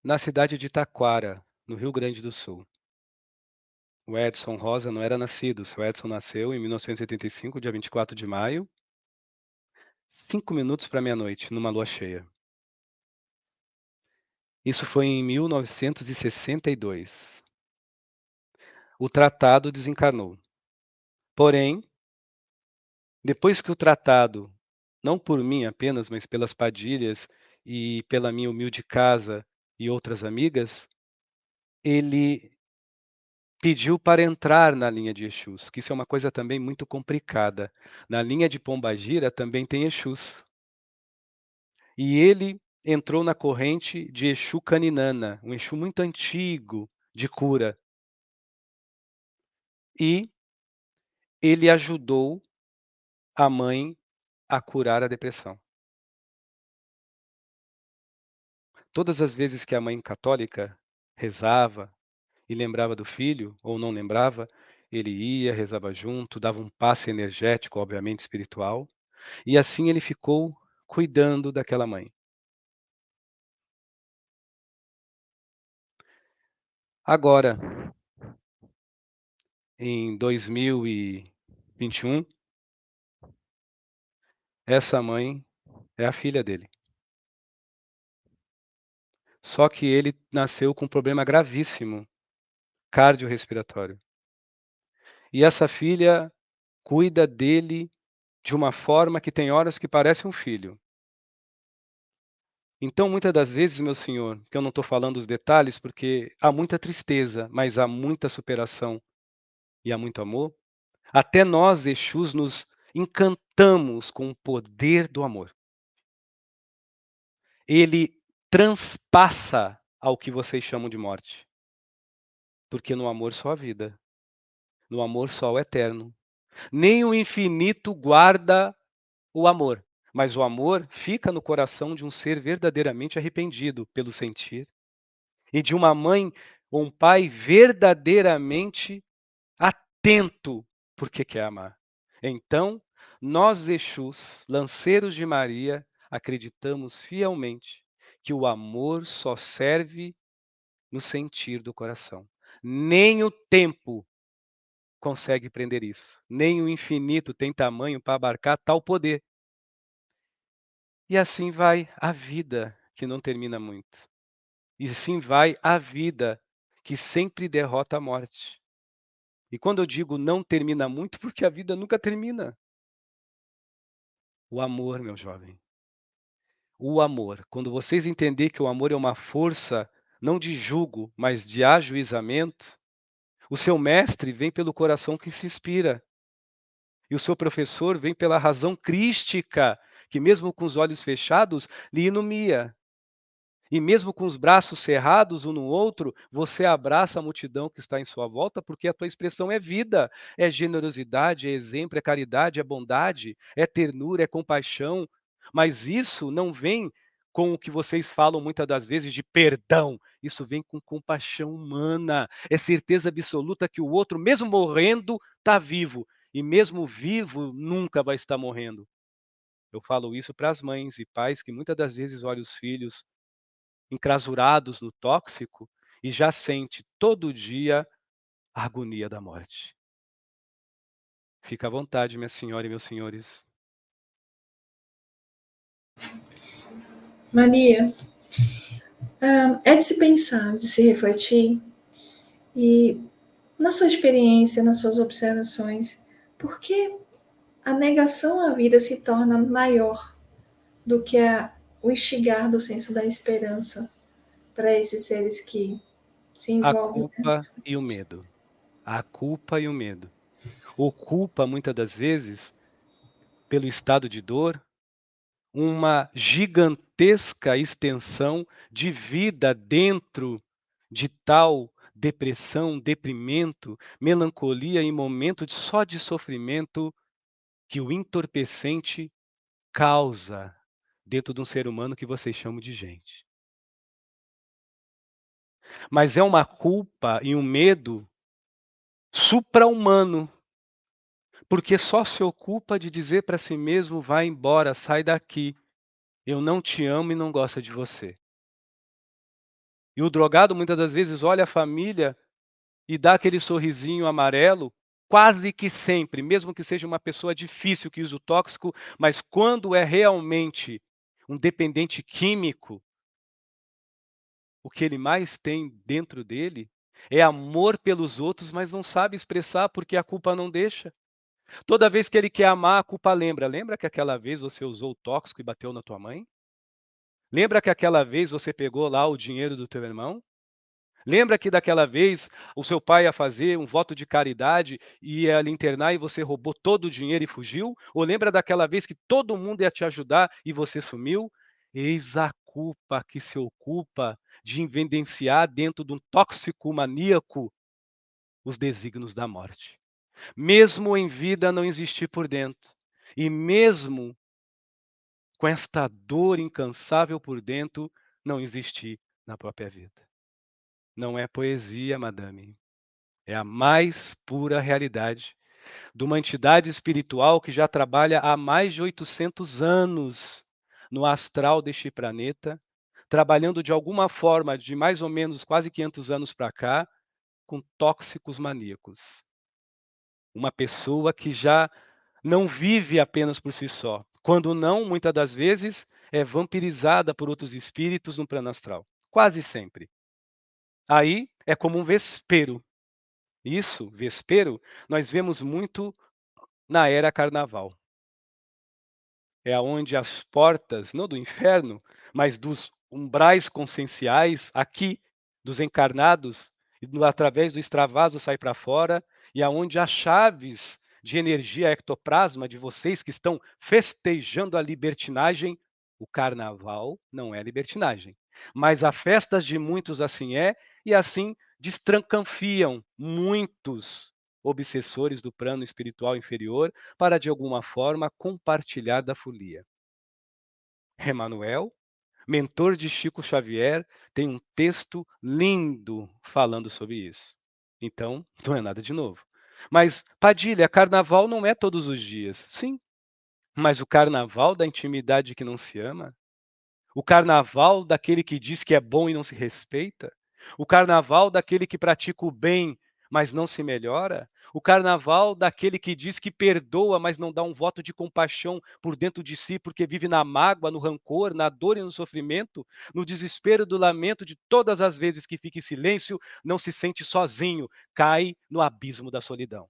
Na cidade de Taquara, no Rio Grande do Sul. O Edson Rosa não era nascido. O seu Edson nasceu em 1975, dia 24 de maio, 5 minutos para meia-noite, numa lua cheia. Isso foi em 1962. O tratado desencarnou. Porém, depois que o tratado, não por mim apenas, mas pelas Padilhas e pela minha humilde casa e outras amigas, ele pediu para entrar na linha de Exus, que isso é uma coisa também muito complicada. Na linha de Pombagira também tem Exus. E ele entrou na corrente de Exu Caninana, um Exu muito antigo de cura. E ele ajudou a mãe a curar a depressão. Todas as vezes que a mãe católica rezava e lembrava do filho, ou não lembrava, ele ia, rezava junto, dava um passe energético, obviamente espiritual, e assim ele ficou cuidando daquela mãe. Agora, em 2021, essa mãe é a filha dele. Só que ele nasceu com um problema gravíssimo, cardiorrespiratório. E essa filha cuida dele de uma forma que tem horas que parece um filho. Então, muitas das vezes, meu senhor, que eu não estou falando os detalhes, porque há muita tristeza, mas há muita superação e há muito amor. Até nós, Exus, nos encantamos com o poder do amor. Ele transpassa ao que vocês chamam de morte. Porque no amor só há vida. No amor só o eterno. Nem o infinito guarda o amor, mas o amor fica no coração de um ser verdadeiramente arrependido pelo sentir e de uma mãe ou um pai verdadeiramente atento porque quer amar. Então, nós, Exus, lanceiros de Maria, acreditamos fielmente que o amor só serve no sentir do coração. Nem o tempo consegue prender isso. Nem o infinito tem tamanho para abarcar tal poder. E assim vai a vida, que não termina muito. E assim vai a vida, que sempre derrota a morte. E quando eu digo não termina muito, porque a vida nunca termina. O amor, meu jovem. O amor. Quando vocês entenderem que o amor é uma força, não de julgo, mas de ajuizamento, o seu mestre vem pelo coração que se inspira. E o seu professor vem pela razão crística, que mesmo com os olhos fechados, lhe ilumina. E mesmo com os braços cerrados um no outro, você abraça a multidão que está em sua volta, porque a tua expressão é vida, é generosidade, é exemplo, é caridade, é bondade, é ternura, é compaixão. Mas isso não vem com o que vocês falam muitas das vezes de perdão. Isso vem com compaixão humana. É certeza absoluta que o outro, mesmo morrendo, está vivo. E mesmo vivo, nunca vai estar morrendo. Eu falo isso para as mães e pais que muitas das vezes olham os filhos encrasurados no tóxico e já sente todo dia a agonia da morte. Fica à vontade, minha senhora e meus senhores. Maria, é de se pensar, de se refletir, e na sua experiência, nas suas observações, por que a negação à vida se torna maior do que o instigar do senso da esperança para esses seres que se A envolvem? culpa e o medo. A culpa e o medo. O culpa, muitas das vezes, pelo estado de dor, uma gigantesca extensão de vida dentro de tal depressão, deprimento, melancolia e momento só de sofrimento que o entorpecente causa dentro de um ser humano que vocês chamam de gente. Mas é uma culpa e um medo supra-humano, porque só se ocupa de dizer para si mesmo: vai embora, sai daqui, eu não te amo e não gosto de você. E o drogado muitas das vezes olha a família e dá aquele sorrisinho amarelo, quase que sempre, mesmo que seja uma pessoa difícil que usa o tóxico, mas quando é realmente um dependente químico, o que ele mais tem dentro dele é amor pelos outros, mas não sabe expressar porque a culpa não deixa. Toda vez que ele quer amar, a culpa lembra. Lembra que aquela vez você usou o tóxico e bateu na tua mãe? Lembra que aquela vez você pegou lá o dinheiro do teu irmão? Lembra que daquela vez o seu pai ia fazer um voto de caridade e ia lhe internar e você roubou todo o dinheiro e fugiu? Ou lembra daquela vez que todo mundo ia te ajudar e você sumiu? Eis a culpa que se ocupa de evidenciar dentro de um tóxico maníaco os desígnios da morte. Mesmo em vida não existir por dentro. E mesmo com esta dor incansável por dentro, não existir na própria vida. Não é poesia, madame. É a mais pura realidade de uma entidade espiritual que já trabalha há mais de 800 anos no astral deste planeta, trabalhando de alguma forma de mais ou menos quase 500 anos para cá, com tóxicos maníacos. Uma pessoa que já não vive apenas por si só. Quando não, muitas das vezes, é vampirizada por outros espíritos no plano astral. Quase sempre. Aí é como um vespeiro. Isso, vespeiro, nós vemos muito na era carnaval. É aonde as portas, não do inferno, mas dos umbrais conscienciais, aqui, dos encarnados, através do extravaso sai para fora, e aonde as chaves de energia ectoplasma de vocês que estão festejando a libertinagem, o carnaval não é libertinagem. Mas a festas de muitos assim é, e assim destrancanfiam muitos obsessores do plano espiritual inferior para, de alguma forma, compartilhar da folia. Emmanuel, mentor de Chico Xavier, tem um texto lindo falando sobre isso. Então, não é nada de novo. Mas, Padilha, carnaval não é todos os dias. Sim, mas o carnaval da intimidade que não se ama, o carnaval daquele que diz que é bom e não se respeita, o carnaval daquele que pratica o bem, mas não se melhora, o carnaval daquele que diz que perdoa, mas não dá um voto de compaixão por dentro de si, porque vive na mágoa, no rancor, na dor e no sofrimento, no desespero do lamento de todas as vezes que fica em silêncio, não se sente sozinho, cai no abismo da solidão.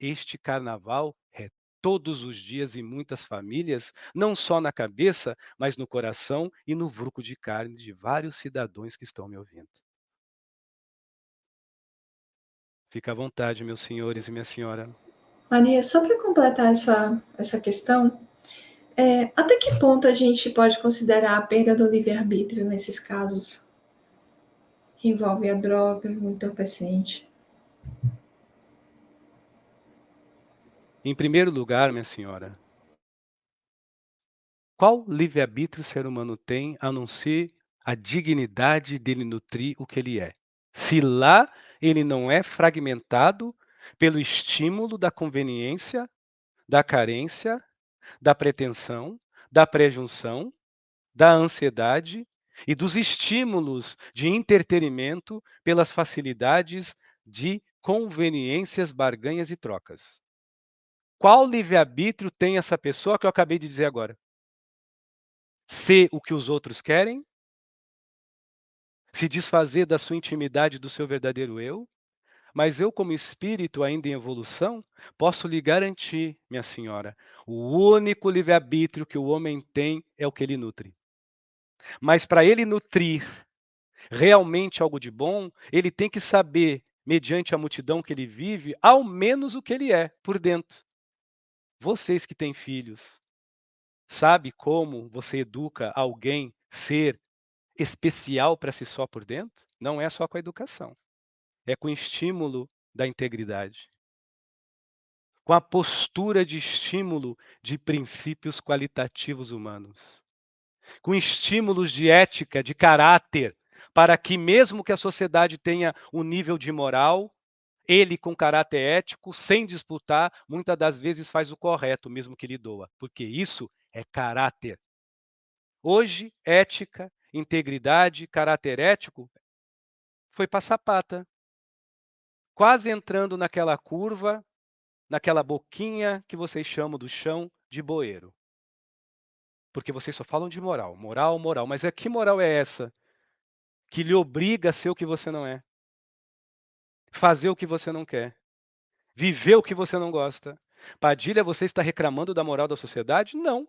Este carnaval é todos os dias em muitas famílias, não só na cabeça, mas no coração e no vulco de carne de vários cidadãos que estão me ouvindo. Fica à vontade, meus senhores e minha senhora. Maria, só para completar essa questão, até que ponto a gente pode considerar a perda do livre-arbítrio nesses casos que envolvem a droga e o entorpecente? Em primeiro lugar, minha senhora, qual livre-arbítrio o ser humano tem a não ser a dignidade dele nutrir o que ele é? Se lá ele não é fragmentado pelo estímulo da conveniência, da carência, da pretensão, da prejunção, da ansiedade e dos estímulos de entretenimento pelas facilidades de conveniências, barganhas e trocas. Qual livre-arbítrio tem essa pessoa que eu acabei de dizer agora? Ser o que os outros querem? Se desfazer da sua intimidade, do seu verdadeiro eu? Mas eu, como espírito ainda em evolução, posso lhe garantir, minha senhora, o único livre-arbítrio que o homem tem é o que ele nutre. Mas para ele nutrir realmente algo de bom, ele tem que saber, mediante a multidão que ele vive, ao menos o que ele é por dentro. Vocês que têm filhos, sabe como você educa alguém ser especial para si só por dentro? Não é só com a educação, é com o estímulo da integridade, com a postura de estímulo de princípios qualitativos humanos, com estímulos de ética, de caráter, para que mesmo que a sociedade tenha um nível de moral, ele com caráter ético, sem disputar, muitas das vezes faz o correto, mesmo que lhe doa, porque isso é caráter. Hoje, ética, integridade, caráter ético foi para sapata, quase entrando naquela curva, naquela boquinha que vocês chamam do chão de bueiro. Porque vocês só falam de moral, moral, moral. Mas que moral é essa que lhe obriga a ser o que você não é? Fazer o que você não quer? Viver o que você não gosta? Padilha, você está reclamando da moral da sociedade? Não.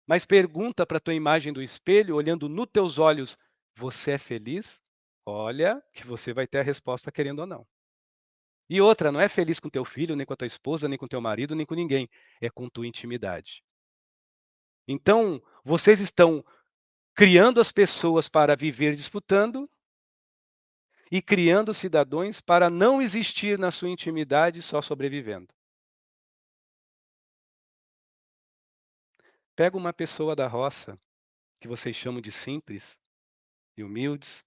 Mas pergunta para a tua imagem do espelho, olhando nos teus olhos, você é feliz? Olha que você vai ter a resposta querendo ou não. E outra, não é feliz com teu filho, nem com a tua esposa, nem com teu marido, nem com ninguém. É com tua intimidade. Então, vocês estão criando as pessoas para viver disputando e criando cidadãos para não existir na sua intimidade, só sobrevivendo. Pega uma pessoa da roça, que vocês chamam de simples e humildes,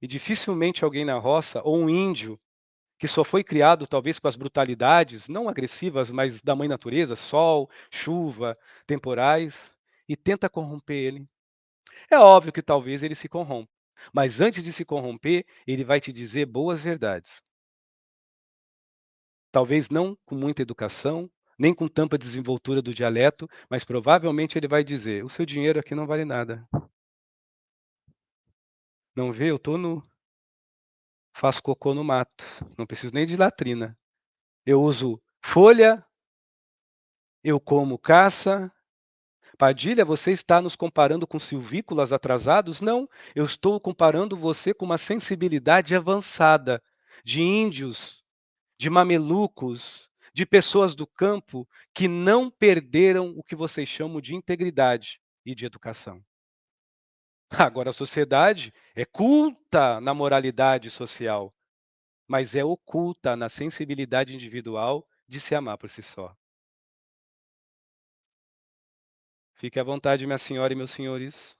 e dificilmente alguém na roça, ou um índio, que só foi criado talvez com as brutalidades, não agressivas, mas da mãe natureza, sol, chuva, temporais, e tenta corromper ele. É óbvio que talvez ele se corrompa, mas antes de se corromper, ele vai te dizer boas verdades. Talvez não com muita educação, nem com tanta desenvoltura do dialeto, mas provavelmente ele vai dizer: o seu dinheiro aqui não vale nada. Não vê? Eu estou no. Faço cocô no mato. Não preciso nem de latrina. Eu uso folha, eu como caça. Padilha, você está nos comparando com silvícolas atrasados? Não, eu estou comparando você com uma sensibilidade avançada de índios, de mamelucos, de pessoas do campo que não perderam o que vocês chamam de integridade e de educação. Agora, a sociedade é culta na moralidade social, mas é oculta na sensibilidade individual de se amar por si só. Fique à vontade, minha senhora e meus senhores.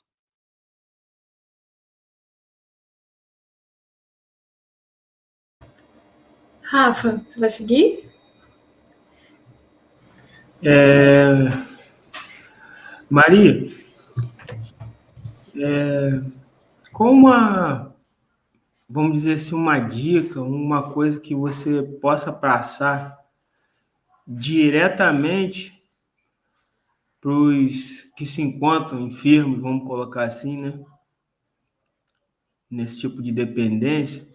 Rafa, você vai seguir? Maria, qual vamos dizer assim, uma dica, uma coisa que você possa passar diretamente para os que se encontram enfermos, vamos colocar assim, né? Nesse tipo de dependência,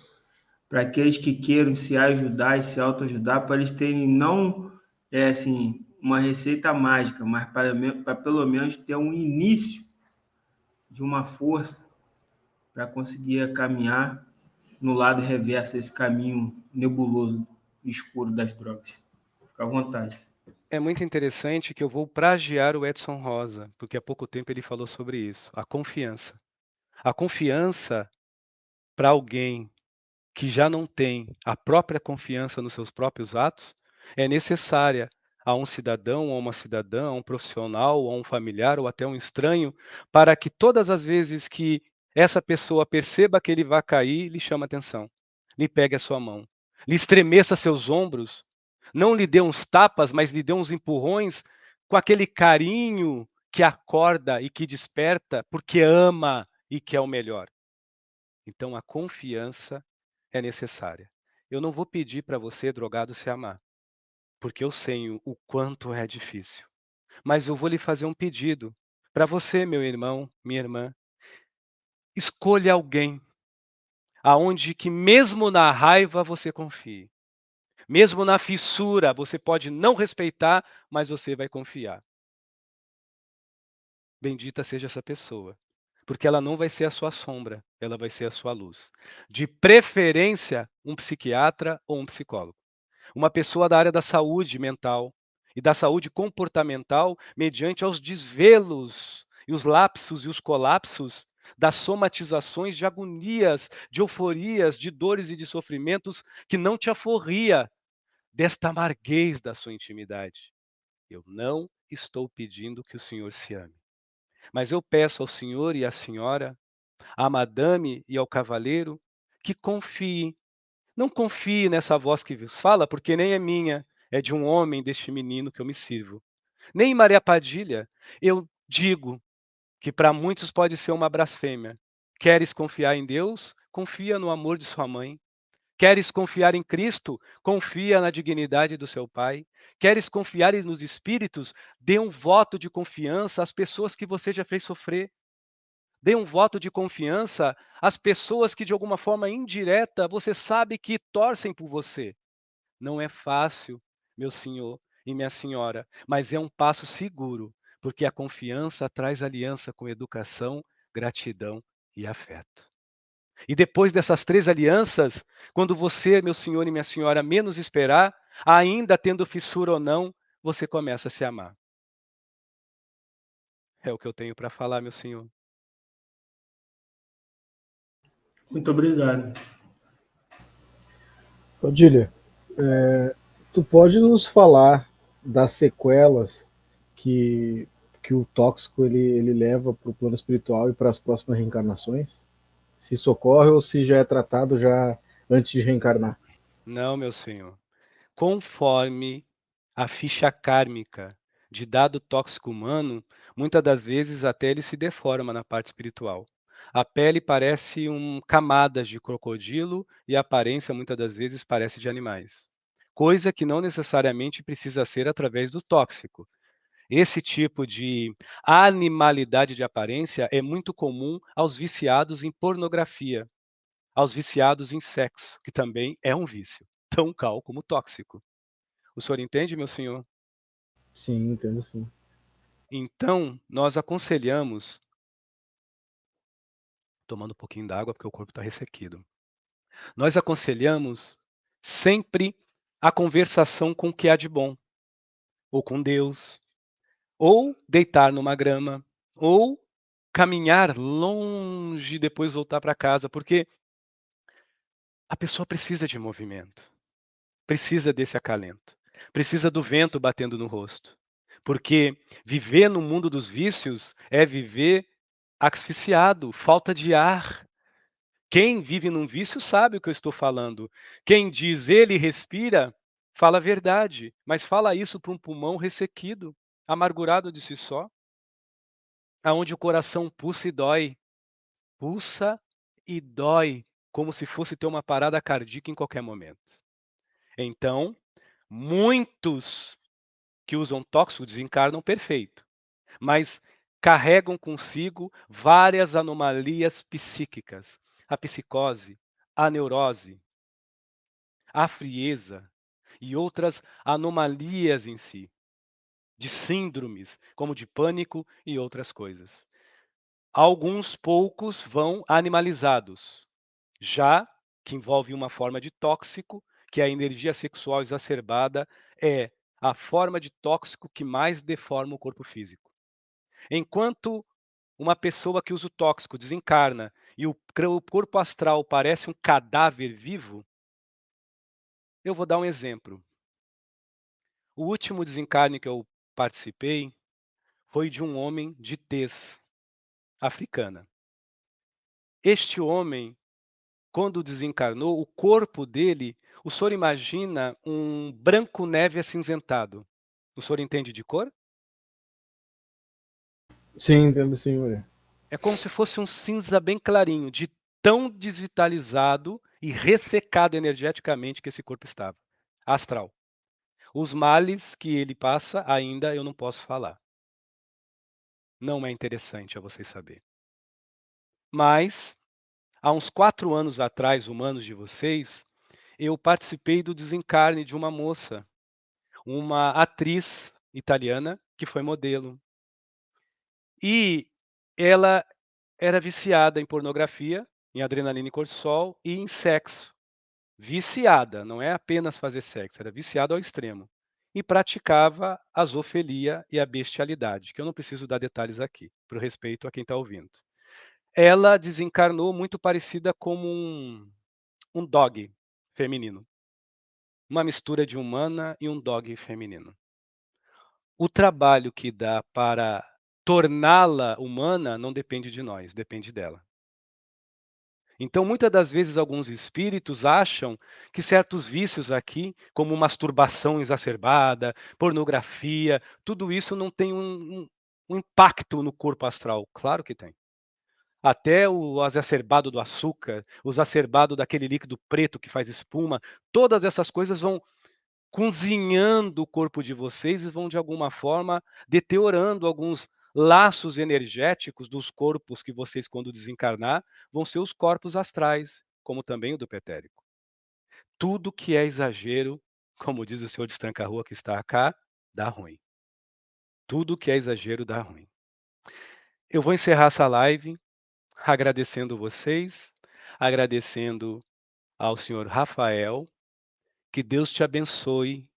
para aqueles que queiram se ajudar e se autoajudar, para eles terem não assim uma receita mágica, mas para pelo menos ter um início de uma força para conseguir caminhar no lado reverso esse caminho nebuloso, escuro das drogas. Fica à vontade. É muito interessante que eu vou plagiar o Edson Rosa, porque há pouco tempo ele falou sobre isso, a confiança. A confiança para alguém que já não tem a própria confiança nos seus próprios atos é necessária a um cidadão, a uma cidadã, a um profissional, a um familiar ou até um estranho, para que todas as vezes que essa pessoa perceba que ele vai cair, lhe chame atenção, lhe pegue a sua mão, lhe estremeça seus ombros, não lhe dê uns tapas, mas lhe dê uns empurrões com aquele carinho que acorda e que desperta porque ama e quer o melhor. Então a confiança é necessária. Eu não vou pedir para você, drogado, se amar. porque eu sei o quanto é difícil. Mas eu vou lhe fazer um pedido para você, meu irmão, minha irmã. Escolha alguém aonde que mesmo na raiva você confie. Mesmo na fissura, você pode não respeitar, mas você vai confiar. Bendita seja essa pessoa, porque ela não vai ser a sua sombra, ela vai ser a sua luz. De preferência, um psiquiatra ou um psicólogo. Uma pessoa da área da saúde mental e da saúde comportamental, mediante aos desvelos e os lapsos e os colapsos das somatizações de agonias, de euforias, de dores e de sofrimentos que não te aforria desta amarguez da sua intimidade. Eu não estou pedindo que o senhor se ame, mas eu peço ao senhor e à senhora, à madame e ao cavaleiro, que confiem. Não confie nessa voz que vos fala, porque nem é minha, é de um homem, deste menino que eu me sirvo. Nem Maria Padilha, eu digo que para muitos pode ser uma blasfêmia. Queres confiar em Deus? Confia no amor de sua mãe. Queres confiar em Cristo? Confia na dignidade do seu Pai. Queres confiar nos espíritos? Dê um voto de confiança às pessoas que você já fez sofrer. Dê um voto de confiança às pessoas que, de alguma forma indireta, você sabe que torcem por você. Não é fácil, meu senhor e minha senhora, mas é um passo seguro, porque a confiança traz aliança com educação, gratidão e afeto. E depois dessas 3 alianças, quando você, meu senhor e minha senhora, menos esperar, ainda tendo fissura ou não, você começa a se amar. É o que eu tenho para falar, meu senhor. Muito obrigado. Odília, tu pode nos falar das sequelas que, que o tóxico ele leva para o plano espiritual e para as próximas reencarnações? Se isso ocorre ou se já é tratado já antes de reencarnar? Não, meu senhor. Conforme a ficha kármica de dado tóxico humano, muitas das vezes até ele se deforma na parte espiritual. A pele parece camadas de crocodilo e a aparência muitas das vezes parece de animais. Coisa que não necessariamente precisa ser através do tóxico. Esse tipo de animalidade de aparência é muito comum aos viciados em pornografia, aos viciados em sexo, que também é um vício, tão cal como tóxico. O senhor entende, meu senhor? Sim, entendo sim. Então, nós aconselhamos, tomando um pouquinho d'água porque o corpo está ressequido, nós aconselhamos sempre a conversação com o que há de bom, ou com Deus, ou deitar numa grama, ou caminhar longe e depois voltar para casa, porque a pessoa precisa de movimento, precisa desse acalento, precisa do vento batendo no rosto. Porque viver no mundo dos vícios é viver asfixiado, falta de ar. Quem vive num vício sabe o que eu estou falando. Quem diz ele respira, fala a verdade, mas fala isso para um pulmão ressequido, amargurado de si só, aonde o coração pulsa e dói, como se fosse ter uma parada cardíaca em qualquer momento. Então, muitos que usam tóxico desencarnam perfeito, mas carregam consigo várias anomalias psíquicas, a psicose, a neurose, a frieza e outras anomalias em si, de síndromes, como de pânico e outras coisas. Alguns poucos vão animalizados, já que envolve uma forma de tóxico, que a energia sexual exacerbada é a forma de tóxico que mais deforma o corpo físico. Enquanto uma pessoa que usa o tóxico desencarna e o corpo astral parece um cadáver vivo, eu vou dar um exemplo. O último desencarne que eu participei foi de um homem de tez africana. Este homem, quando desencarnou, o corpo dele, o senhor imagina um branco neve acinzentado. O senhor entende de cor? Sim, entendo sim, mulher. É como se fosse um cinza bem clarinho, de tão desvitalizado e ressecado energeticamente que esse corpo estava, astral. Os males que ele passa, ainda eu não posso falar. Não é interessante a vocês saberem. Mas, há uns 4 anos atrás, humanos de vocês, eu participei do desencarne de uma moça, uma atriz italiana que foi modelo. E ela era viciada em pornografia, em adrenalina e cortisol e em sexo. Viciada, não é apenas fazer sexo, era viciada ao extremo. E praticava a zoofilia e a bestialidade, que eu não preciso dar detalhes aqui, por respeito a quem está ouvindo. Ela desencarnou muito parecida como um dog feminino. Uma mistura de humana e um dog feminino. O trabalho que dá para torná-la humana não depende de nós, depende dela. Então, muitas das vezes, alguns espíritos acham que certos vícios aqui, como masturbação exacerbada, pornografia, tudo isso não tem um impacto no corpo astral. Claro que tem. Até o exacerbado do açúcar, o exacerbado daquele líquido preto que faz espuma, todas essas coisas vão cozinhando o corpo de vocês e vão, de alguma forma, deteriorando alguns laços energéticos dos corpos que vocês, quando desencarnar, vão ser os corpos astrais, como também o do pretérico. Tudo que é exagero, como diz o senhor de Tranca-Rua que está cá, dá ruim. Tudo que é exagero dá ruim. Eu vou encerrar essa live agradecendo vocês, agradecendo ao senhor Rafael, que Deus te abençoe,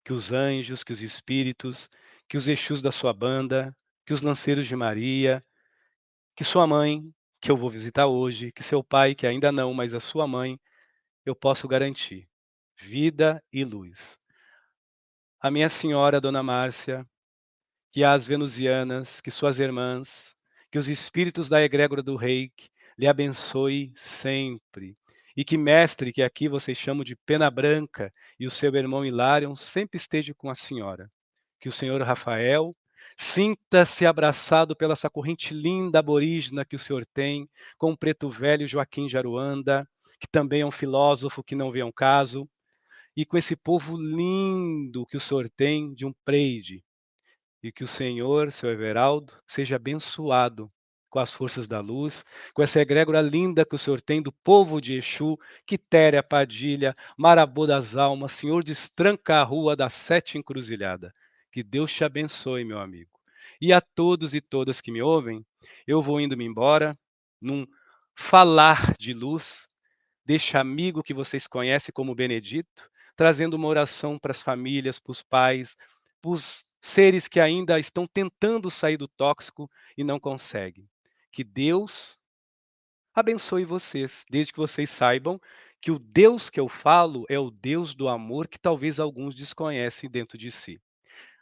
que os anjos, que os espíritos, que os Exus da sua banda, que os lanceiros de Maria, que sua mãe, que eu vou visitar hoje, que seu pai, que ainda não, mas a sua mãe, eu posso garantir vida e luz. A minha senhora, Dona Márcia, que as venusianas, que suas irmãs, que os espíritos da egrégora do reiki lhe abençoe sempre. E que mestre, que aqui vocês chamam de Pena Branca, e o seu irmão Hilário sempre esteja com a senhora. Que o senhor Rafael sinta-se abraçado pela essa corrente linda aborígena que o senhor tem, com o preto velho Joaquim Jaruanda, que também é um filósofo que não vê um caso, e com esse povo lindo que o senhor tem de um preide, e que o Senhor, seu Everaldo, seja abençoado com as forças da luz, com essa egrégora linda que o Senhor tem do povo de Exu, Quitéria Padilha, Marabô das Almas, Senhor de Tranca-Rua da Sete Encruzilhada. Que Deus te abençoe, meu amigo. E a todos e todas que me ouvem, eu vou indo-me embora num falar de luz deste amigo que vocês conhecem como Benedito, trazendo uma oração para as famílias, para os pais, para os seres que ainda estão tentando sair do tóxico e não conseguem. Que Deus abençoe vocês, desde que vocês saibam que o Deus que eu falo é o Deus do amor que talvez alguns desconhecem dentro de si.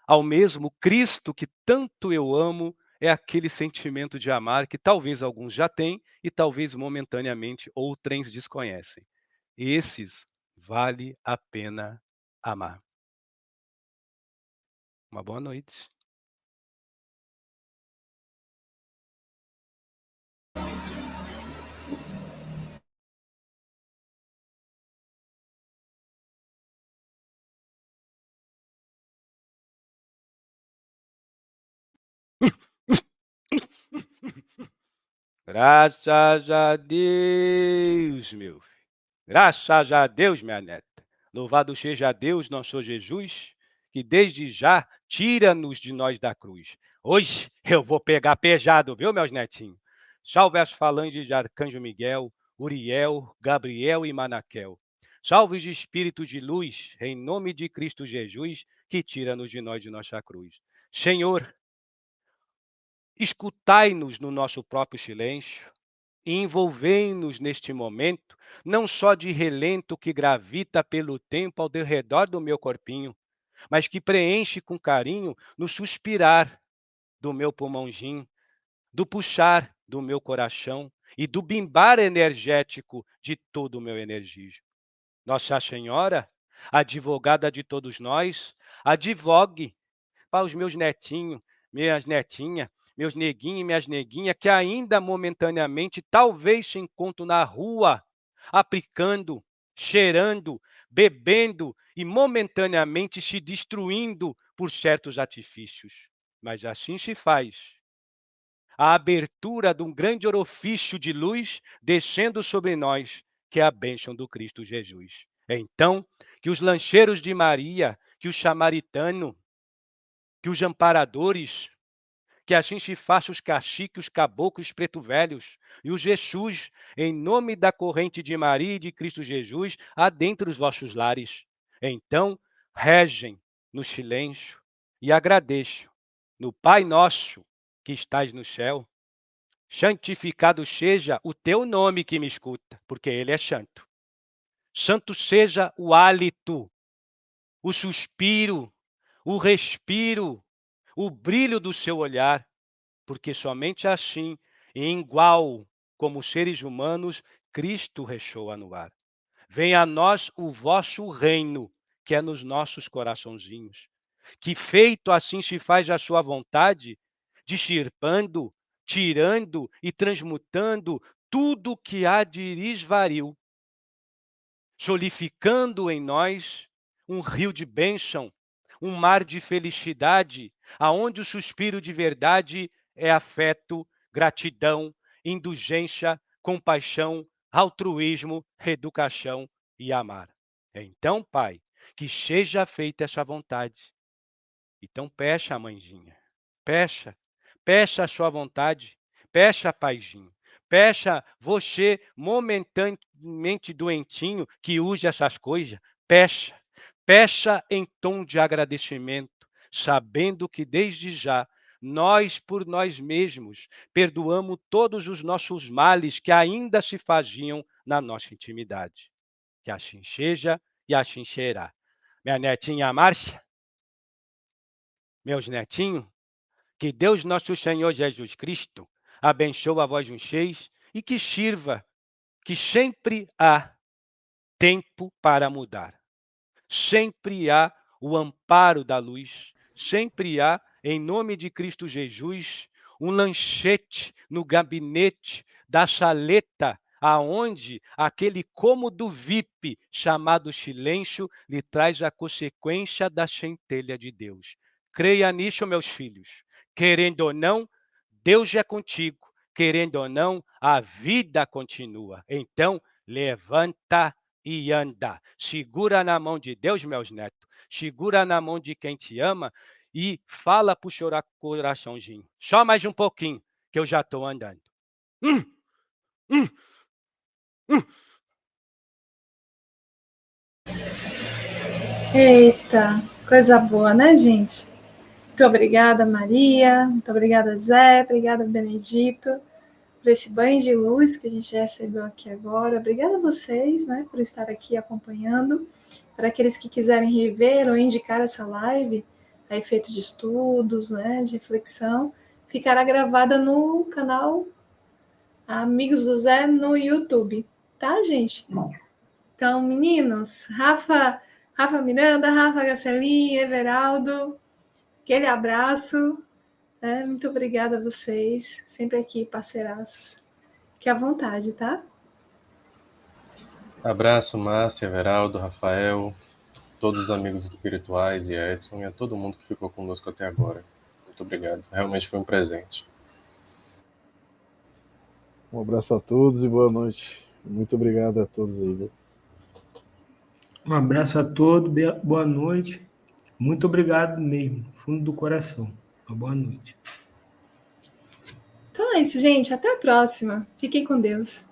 Ao mesmo Cristo que tanto eu amo, é aquele sentimento de amar que talvez alguns já têm e talvez momentaneamente outrens desconhecem. Esses vale a pena amar. Uma boa noite. Graças a Deus, meu filho. Graças a Deus, minha neta. Louvado seja Deus, nosso Jesus, que desde já tira-nos de nós da cruz. Hoje eu vou pegar pesado, viu, meus netinhos? Salve as falanges de Arcanjo Miguel, Uriel, Gabriel e Manaquel. Salve os espíritos de luz, em nome de Cristo Jesus, que tira-nos de nós de nossa cruz. Senhor, escutai-nos no nosso próprio silêncio e envolvei-nos neste momento, não só de relento que gravita pelo tempo ao redor do meu corpinho, mas que preenche com carinho no suspirar do meu pulmãozinho, do puxar do meu coração e do bimbar energético de todo o meu energismo. Nossa Senhora, advogada de todos nós, advogue para os meus netinhos, minhas netinhas, meus neguinhos e minhas neguinhas, que ainda momentaneamente talvez se encontram na rua, aplicando, cheirando, bebendo e momentaneamente se destruindo por certos artifícios. Mas assim se faz a abertura de um grande orifício de luz descendo sobre nós, que é a bênção do Cristo Jesus. Então, que os lancheiros de Maria, que os samaritanos, que os amparadores, que assim se faça os caciques, os caboclos, os preto velhos e os Jesus, em nome da corrente de Maria e de Cristo Jesus, adentre os vossos lares. Então, regem no silêncio e agradeço no Pai nosso que estás no céu, santificado seja o teu nome que me escuta, porque ele é santo. Santo seja o hálito, o suspiro, o respiro, o brilho do seu olhar, porque somente assim, em igual como seres humanos, Cristo ressoa no ar. Venha a nós o vosso reino, que é nos nossos coraçãozinhos, que feito assim se faz a sua vontade, discipando, tirando e transmutando tudo que há de esvario, solidificando em nós um rio de bênção, um mar de felicidade, aonde o suspiro de verdade é afeto, gratidão, indulgência, compaixão, altruísmo, educação e amar. Então, Pai, que seja feita essa vontade. Então, peça, mãezinha, peça, peça a sua vontade, peça, paizinho, peça você momentaneamente doentinho que use essas coisas, peça, peça em tom de agradecimento, sabendo que desde já nós, por nós mesmos, perdoamos todos os nossos males que ainda se faziam na nossa intimidade. Que assim seja e assim será. Minha netinha Márcia, meus netinhos, que Deus nosso Senhor Jesus Cristo abençoe a vós vocês e que sirva, que sempre há tempo para mudar. Sempre há o amparo da luz, sempre há, em nome de Cristo Jesus, um lanchete no gabinete da saleta, aonde aquele cômodo VIP chamado silêncio lhe traz a consequência da centelha de Deus. Creia nisso, meus filhos. Querendo ou não, Deus é contigo. Querendo ou não, a vida continua. Então, levanta e anda. Segura na mão de Deus, meus netos. Segura na mão de quem te ama e fala pro chorar coraçãozinho. Só mais um pouquinho, que eu já estou andando. Hum, hum, hum. Eita, coisa boa, né, gente? Muito obrigada, Maria. Muito obrigada, Zé. Obrigada, Benedito, por esse banho de luz que a gente recebeu aqui agora. Obrigada a vocês, né, por estar aqui acompanhando. Para aqueles que quiserem rever ou indicar essa live a efeito de estudos, né, de reflexão, ficará gravada no canal Amigos do Zé no YouTube, tá, gente? Então, meninos, Rafa Miranda, Rafa Gacelin, Everaldo, aquele abraço. Muito obrigada a vocês, sempre aqui, parceiraços. Fique à vontade, tá? Abraço, Márcia, Everaldo, Rafael, todos os amigos espirituais e Edson e a todo mundo que ficou conosco até agora. Muito obrigado. Realmente foi um presente. Um abraço a todos e boa noite. Muito obrigado a todos aí, viu? Um abraço a todos, boa noite. Muito obrigado mesmo, fundo do coração. Uma boa noite. Então é isso, gente. Até a próxima. Fiquem com Deus.